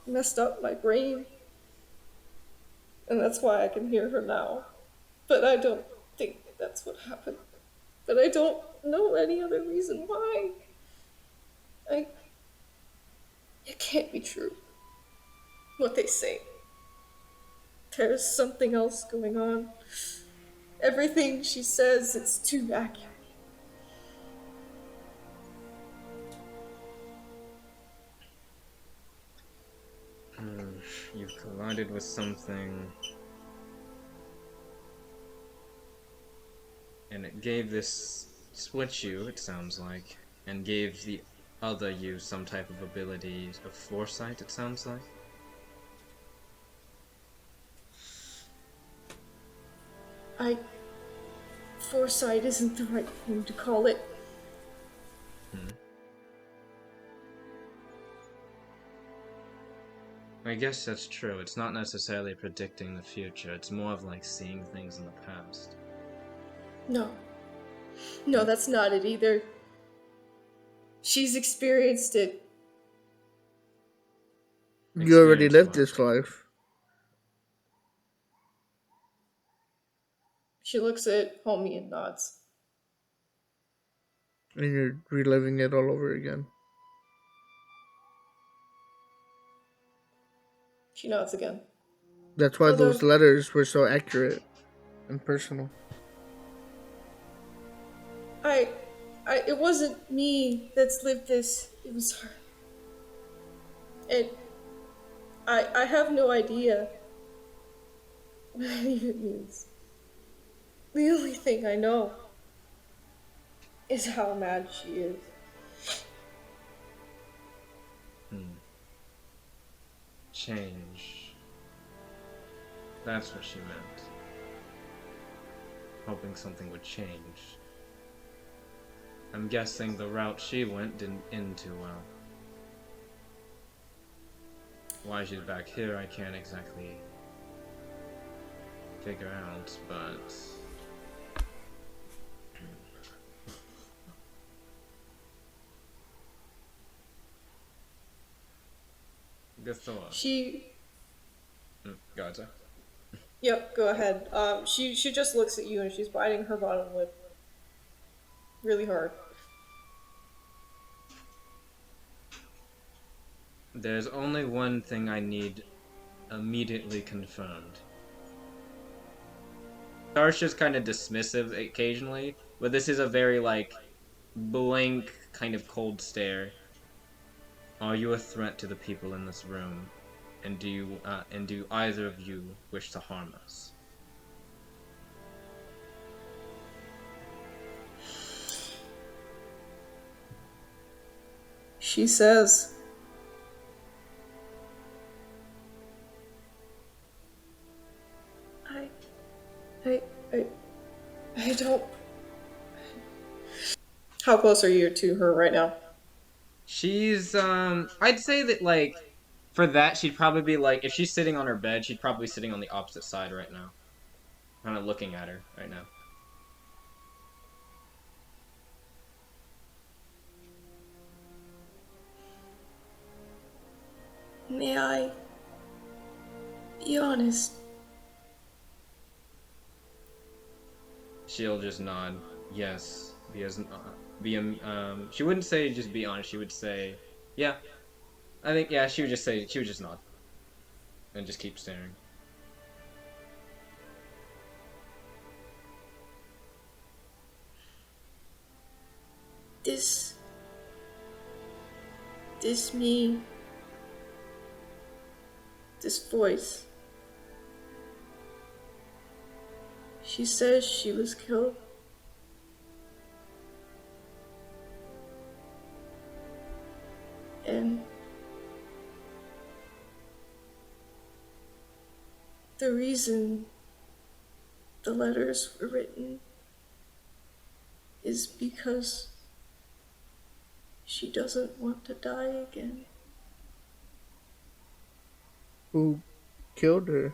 messed up my brain. And that's why I can hear her now. But I don't think that's what happened. But I don't know any other reason why. It can't be true. What they say. There's something else going on. Everything she says, it's too accurate. You collided with something, and it gave this split you, it sounds like, and gave the other you some type of ability of foresight, it sounds like. I. Foresight isn't the right thing to call it. Hmm. I guess that's true. It's not necessarily predicting the future. It's more of like seeing things in the past. No. No, that's not it either. She's experienced it. You already Experience lived what? this life. She looks at Homie and nods. And you're reliving it all over again. She nods again. That's why those Although, letters were so accurate and personal. it wasn't me that's lived this. It was her. And I have no idea what any of it means. The only thing I know is how mad she is. Change. That's what she meant. Hoping something would change. I'm guessing the route she went didn't end too well. Why she's back here, I can't exactly figure out, but... Good thought. Go ahead, sir. Yep, go ahead. She just looks at you and she's biting her bottom lip really hard. There's only one thing I need immediately confirmed. Starsha's kind of dismissive occasionally, but this is a very, like, blank, kind of cold stare. Are you a threat to the people in this room? And do either of you wish to harm us? She says, I, I, I don't. How close are you to her right now? She's, I'd say that, like, for that, she'd probably be, like, if she's sitting on her bed, she'd probably be sitting on the opposite side right now. Kind of looking at her right now. May I be honest? She'll just nod. Yes. She wouldn't say just be honest, she would say, yeah. I think, yeah, she would just nod. And just keep staring. This me, this voice. She says she was killed. And the reason the letters were written is because she doesn't want to die again. Who killed her?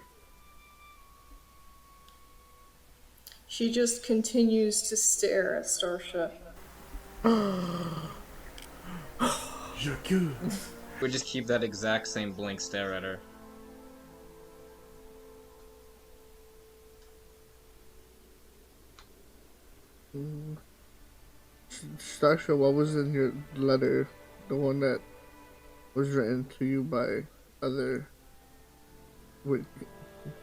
She just continues to stare at Starsha. You're good. We just keep that exact same blank stare at her. Stasha, what was in your letter? The one that was written to you by other... Would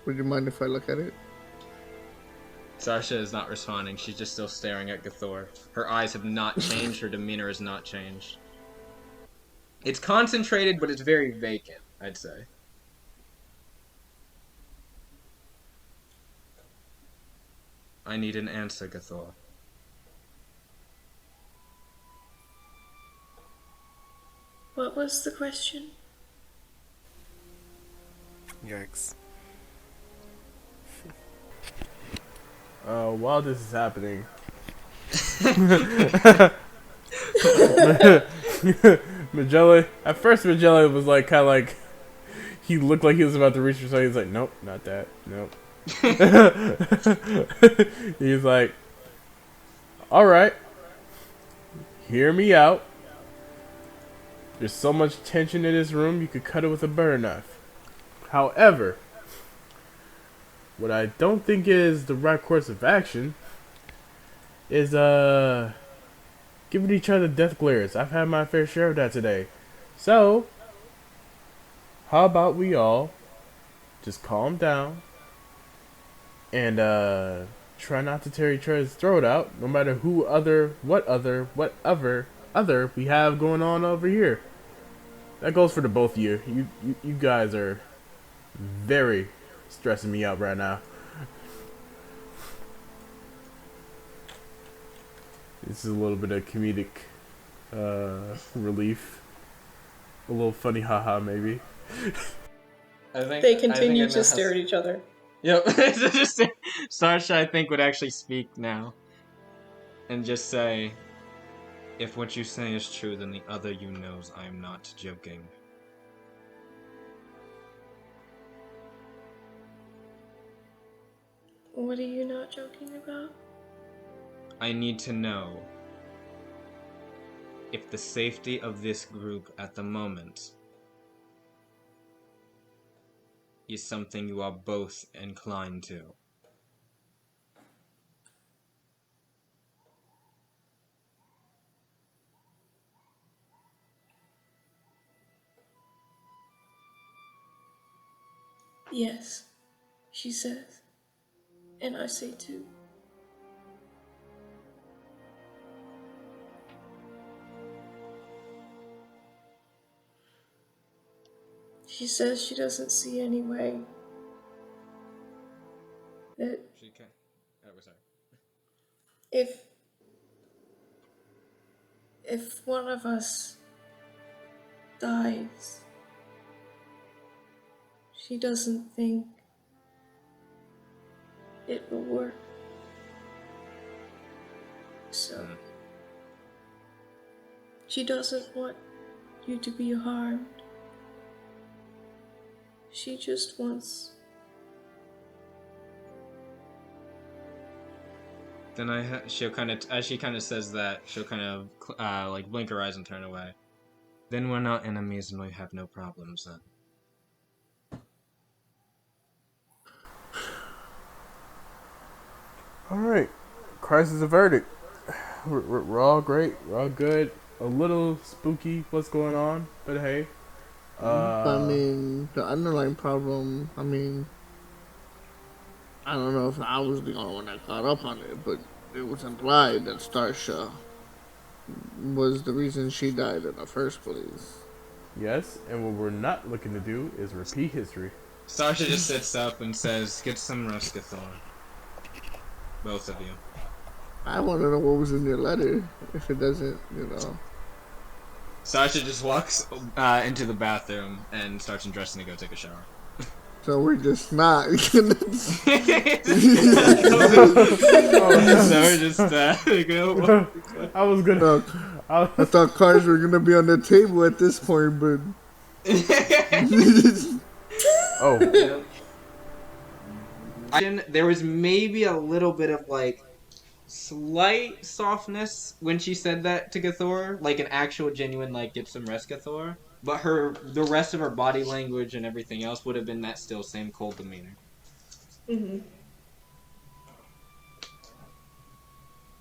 you mind if I look at it? Sasha is not responding, she's just still staring at Gathor. Her eyes have not changed, her demeanor has not changed. It's concentrated, but it's very vacant, I'd say. I need an answer, Gathor. What was the question? Yikes. While this is happening, Magellan. At first, Magellan was like kind of like he looked like he was about to reach for something. He's like, nope, not that. Nope. He's like, all right, hear me out. There's so much tension in this room, you could cut it with a butter knife. However, what I don't think is the right course of action is giving each other death glares. I've had my fair share of that today. So, how about we all just calm down and try not to tear each other's throat out, no matter whatever we have going on over here. That goes for the both of you. You guys are very stressing me out right now. This is a little bit of comedic relief. A little funny haha maybe. They continue to stare at each other. Yep. Sarsha, I think, would actually speak now. And just say, if what you say is true, then the other you knows I am not joking. What are you not joking about? I need to know if the safety of this group at the moment is something you are both inclined to. Yes, she says. And I say too. She says she doesn't see any way that She can. Oh, sorry. if one of us dies, she doesn't think it will work. So she doesn't want you to be harmed. She just wants. Then she'll kind of, as she kind of says that, she'll kind of like blink her eyes and turn away. Then we're not enemies and we have no problems then. Alright, crisis averted. We're all great, we're all good. A little spooky what's going on, but hey. I mean, the underlying problem, I don't know if I was the only one that caught up on it, but it was implied that Starsha was the reason she died in the first place. Yes, and what we're not looking to do is repeat history. Sasha just sits up and says, "Get some rest, Gathor. Both of you." I want to know what was in your letter, if it doesn't, Sasha just walks into the bathroom and starts undressing to go take a shower. So we're just not gonna... So we're just go. I was gonna. I thought cards were gonna be on the table at this point, but... Oh. There was maybe a little bit of like slight softness when she said that to Gathor, like an actual genuine like get some rest, Gathor. But the rest of her body language and everything else would have been that still same cold demeanor. Mm-hmm.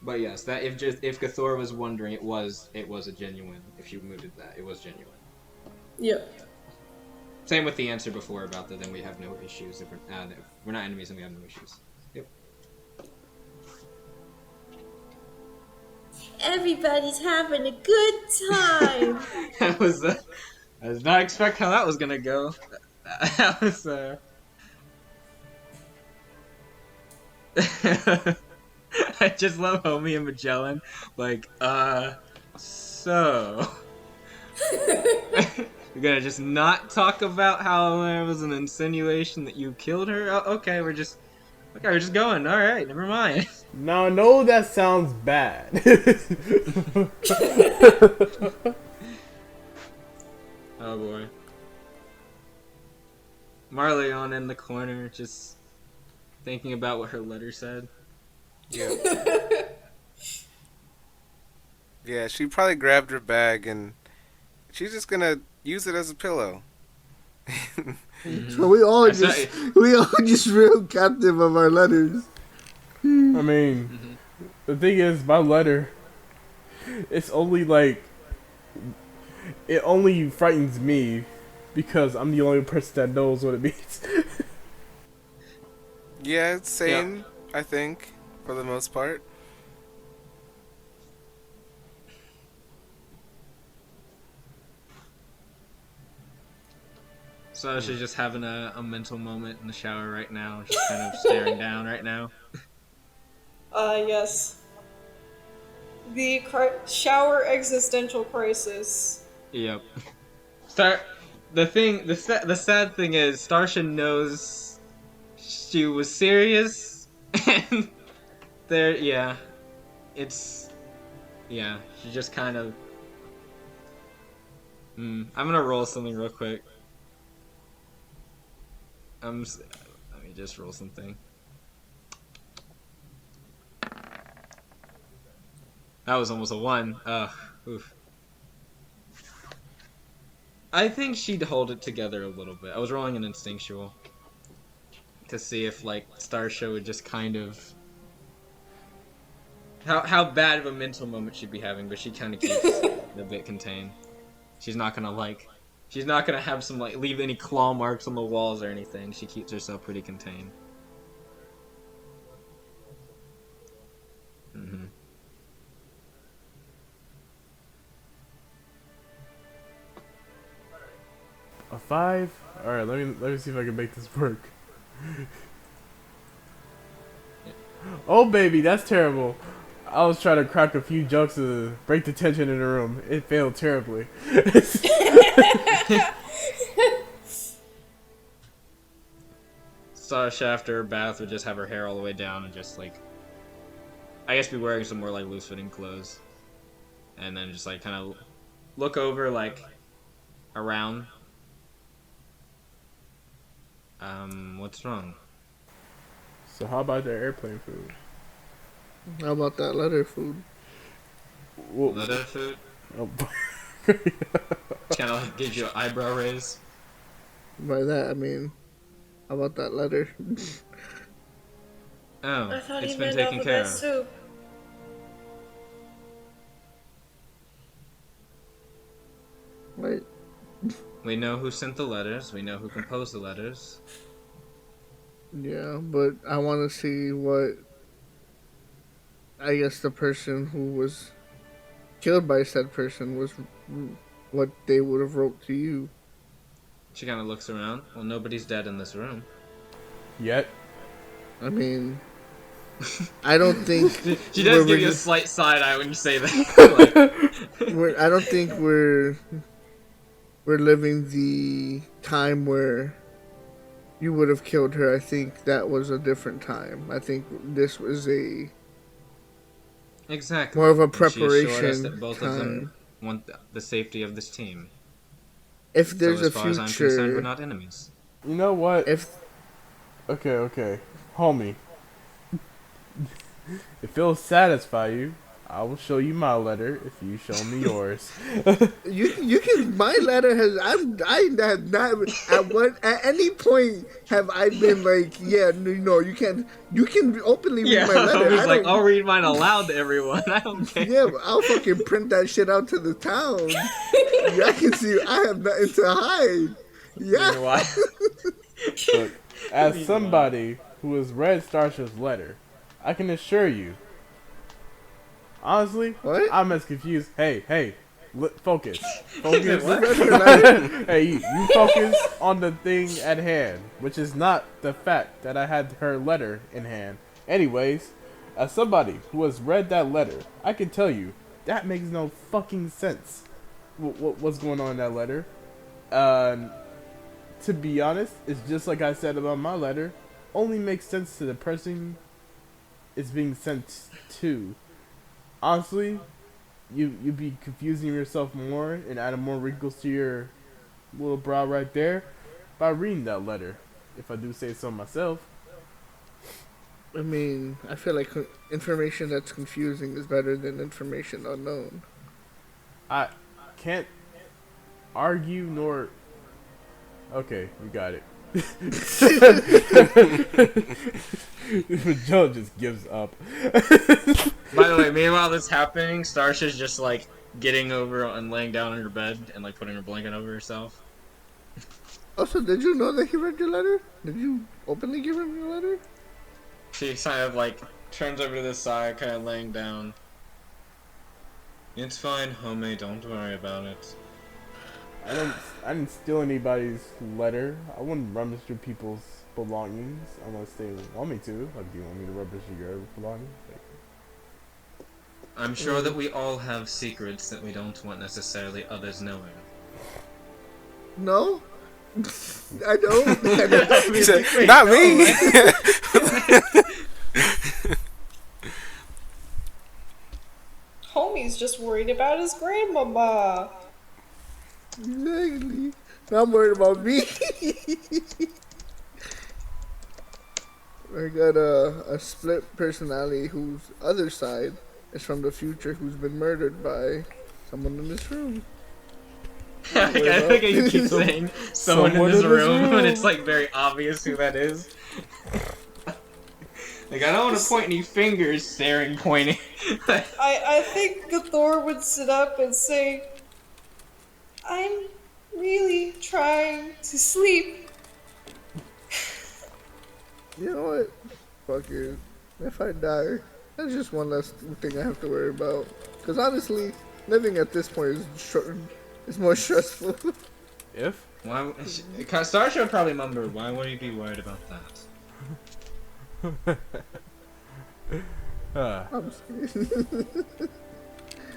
But yes, that if Gathor was wondering, it was a genuine. If you mooted that, it was genuine. Yep. Same with the answer before about the then we have no issues. If we're not enemies, then we have no issues. Yep. Everybody's having a good time. I did not expect how that was gonna go. That was I just love Homie and Magellan. Like, so we're gonna just not talk about how there was an insinuation that you killed her. Oh, okay, we're just going. All right, never mind. Now I know that sounds bad. Oh boy. Marleon in the corner, just thinking about what her letter said. Yeah. Yeah, she probably grabbed her bag and she's just gonna use it as a pillow. So we all I just real captive of our letters. I mean, the thing is, my letter, it's only like, it only frightens me because I'm the only person that knows what it means. Yeah, it's same, I think, for the most part. So she's just having a mental moment in the shower right now, just kind of staring down right now. Yes. The shower existential crisis. Yep. The sad thing is, Starsha knows she was serious, and she just kind of. I'm gonna roll something real quick. Let me just roll something. That was almost a 1. Oof. I think she'd hold it together a little bit. I was rolling an instinctual to see if, like, Starsha would just kind of how bad of a mental moment she'd be having, but she kind of keeps it a bit contained. She's not gonna have some like leave any claw marks on the walls or anything. She keeps herself pretty contained. A 5? Alright, let me see if I can make this work. Oh baby, that's terrible. I was trying to crack a few jokes to break the tension in the room. It failed terribly. Sasha after her bath would just have her hair all the way down and just like, I guess be wearing some more like loose fitting clothes, and then just like kind of look over like around. What's wrong? So how about the airplane food? How about that letter food? Well, Letter food? oh, Kind of like gives you an eyebrow raise. By that I mean, how about that letter? Oh, I thought it's he been meant taken care alphabets of. too. Right? We know who sent the letters. We know who composed the letters. Yeah, but I want to see what, I guess, the person who was killed by said person was, what they would have wrote to you. She kind of looks around. Well, nobody's dead in this room. yet. I mean, I don't think She does give you a slight side eye when you say that. I don't think we're living the time where you would have killed her. I think that was a different time. I think this was Exactly. more of a And she assured us preparation that both time. of them want the safety of this team. If there's so as a far as I'm concerned, we're future, not enemies. You know what? if Okay. Homie. If it'll satisfy you, I will show you my letter if you show me yours. you can, my letter has, I have not at any point have I been like, yeah, no, you can openly read my letter. Homie's I like, don't, I'll read mine aloud to everyone. I don't care. yeah, but I'll fucking print that shit out to the town. Yeah, I can see I have nothing to hide. Yeah. Meanwhile, Look, as somebody who has read Starsha's letter, I can assure you, honestly, What? I'm as confused. Hey, focus. Focus. What? Hey, you focus on the thing at hand, which is not the fact that I had her letter in hand. Anyways, as somebody who has read that letter, I can tell you that makes no fucking sense. What's going on in that letter? Uh, to be honest, it's just like I said about my letter. Only makes sense to the person it's being sent to. Honestly, you'd be confusing yourself more and adding more wrinkles to your little brow right there by reading that letter, if I do say so myself. I mean, I feel like information that's confusing is better than information unknown. I can't argue nor. Okay, we got it. Joe just gives up. By the way, meanwhile this happening, Starsha's just like getting over and laying down on her bed and like putting her blanket over herself. Also, did you know that he read your letter? Did you openly give him your letter? She kind of like turns over to the side, kind of laying down. It's fine, homie. Don't worry about it. I didn't steal anybody's letter. I wouldn't rummage through people's belongings unless they want me to. Like, do you want me to rummage through your belongings? Like, I'm sure that we all have secrets that we don't want necessarily others knowing. No? I don't. I don't. He said, not me. Homie's just worried about his grandmama. Exactly. Now I'm worried about me. I got a split personality whose other side is from the future, who's been murdered by someone in this room. I think you keep saying someone in this room, and it's like very obvious who that is. Like, I don't want to point any fingers, staring, pointing. I think the Thor would sit up and say, I'm really trying to sleep. You know what? Fuck it. If I die, that's just one less thing I have to worry about. Because honestly, living at this point is more stressful. if? Why? Starsha would probably mumble, why would you be worried about that? I'm scared.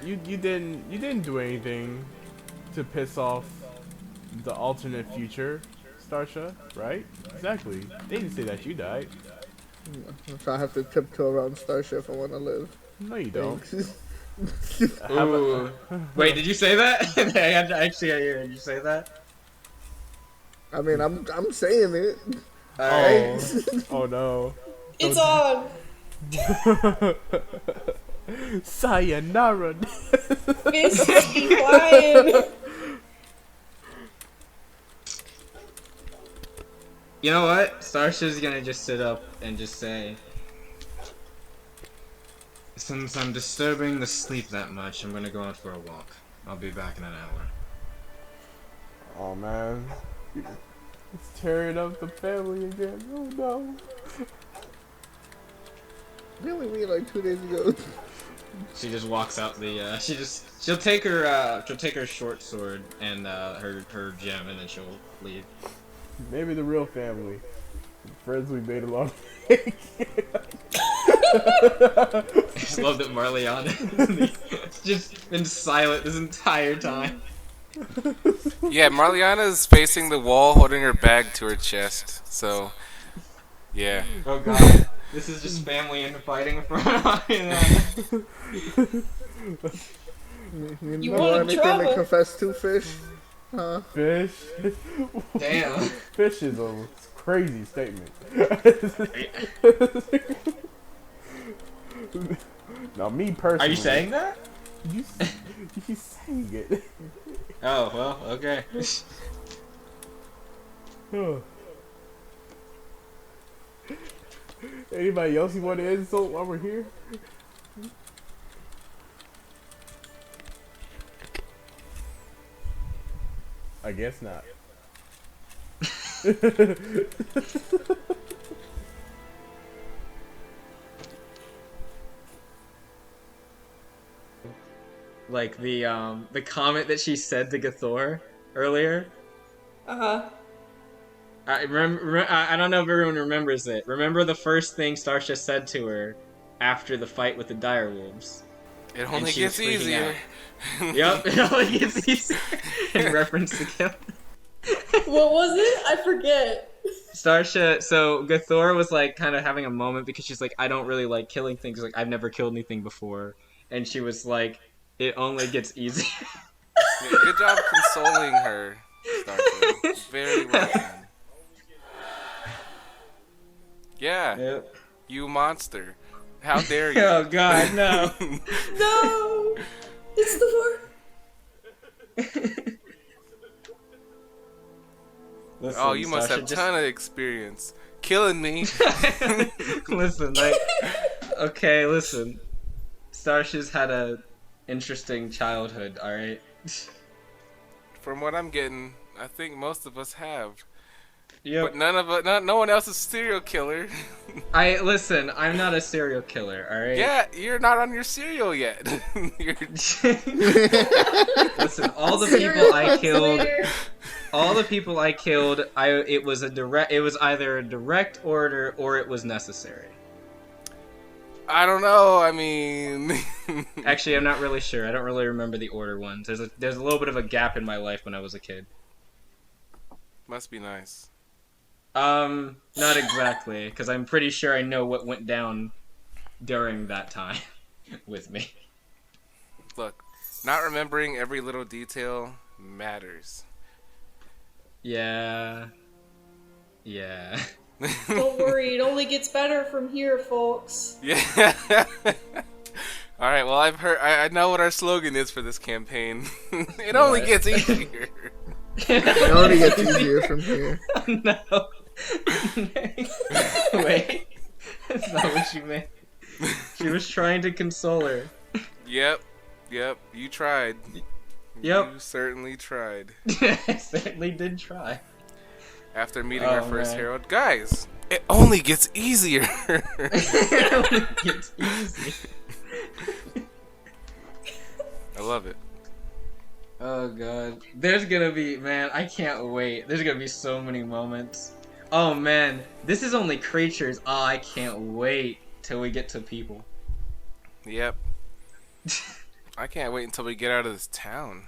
You didn't do anything to piss off the alternate future, Starsha, right? Exactly. They didn't say that you died. So I have to tiptoe around Starship if I want to live. No, you don't. Ooh. Wait, did you say that? I actually hear you say that. I mean, I'm saying it. Oh no. It's on. Sayonara. Miss Lion. You know what? Starsha's gonna just sit up and just say, since I'm disturbing the sleep that much, I'm gonna go out for a walk. I'll be back in an hour. Oh man. It's tearing up the family again. Oh no. Didn't we meet like 2 days ago? She just walks out the, she'll take her short sword and, her gem, and then she'll leave. Maybe the real family. Friends we made along the way. I just love that Marliana just been silent this entire time. Yeah, Marliana's facing the wall, holding her bag to her chest. So, yeah. Oh god, this is just family infighting in front of Marliana. You want know anything drama? to confess to, Fish? Huh? Fish. Damn. Fish is a crazy statement. Now, me personally. Are you saying that? You saying it? Oh, well, okay. Anybody else you want to insult while we're here? I guess not. Like the comment that she said to Gathor earlier. Uh-huh. I remember. I don't know if everyone remembers it. Remember the first thing Starsha said to her after the fight with the direwolves. It And only she was gets freaking easier. Yep, it only gets easier. In reference to Kill. What was it? I forget. Starsha, so Gathor was like kind of having a moment because she's like, I don't really like killing things. Like, I've never killed anything before. And she was like, it only gets easier. Yeah, good job consoling her, Starsha. Very well done. Yeah, Yep. you monster. How dare you? Oh god, no. No! It's the Listen, Oh, you must Starsha, have a ton of experience. Killing me. Listen, like, okay, listen. Starsha's had a interesting childhood, alright? From what I'm getting, I think most of us have. Yep. But no one else is a serial killer. Listen, I'm not a serial killer, alright? Yeah, you're not on your serial yet. You're- Listen, all the people I killed, it was either a direct order or it was necessary. I don't know. I mean, Actually, I'm not really sure. I don't really remember the order ones. There's a little bit of a gap in my life when I was a kid. must be nice. Not exactly, because I'm pretty sure I know what went down during that time with me. Look, not remembering every little detail matters. Yeah. Yeah. Don't worry, it only gets better from here, folks. Yeah. All right. Well, I know what our slogan is for this campaign. It only What? gets easier. It only gets easier from here. No. Wait. That's not what she meant. She was trying to console her. Yep. You tried. Yep. You certainly tried. I certainly did try. After meeting our first man. herald, guys, it only gets easier. It only gets easy. I love it. Oh god. There's gonna be, man, I can't wait. There's gonna be so many moments. Oh man, this is only creatures. Oh, I can't wait till we get to people. Yep. I can't wait until we get out of this town.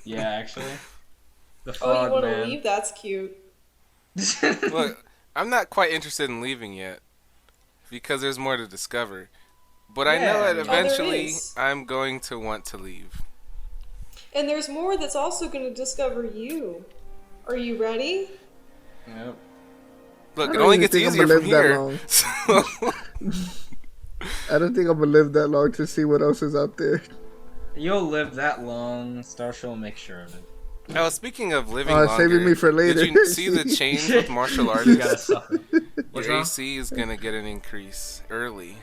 Yeah, actually. The Oh, you fog, want to man. leave? That's cute. Look, I'm not quite interested in leaving yet because there's more to discover. But I know Yeah. that Oh, there eventually is. I'm going to want to leave. And there's more that's also going to discover you. Are you ready? Yep. Look, I it don't only even gets think I'm easier gonna from live that here. long. So, I don't think I'm gonna live that long to see what else is out there. You'll live that long. Starsha will make sure of it. oh, speaking of living longer, Saving me for later. did you see the change with martial arts? You gotta suffer. Your What's wrong? AC is gonna get an increase early.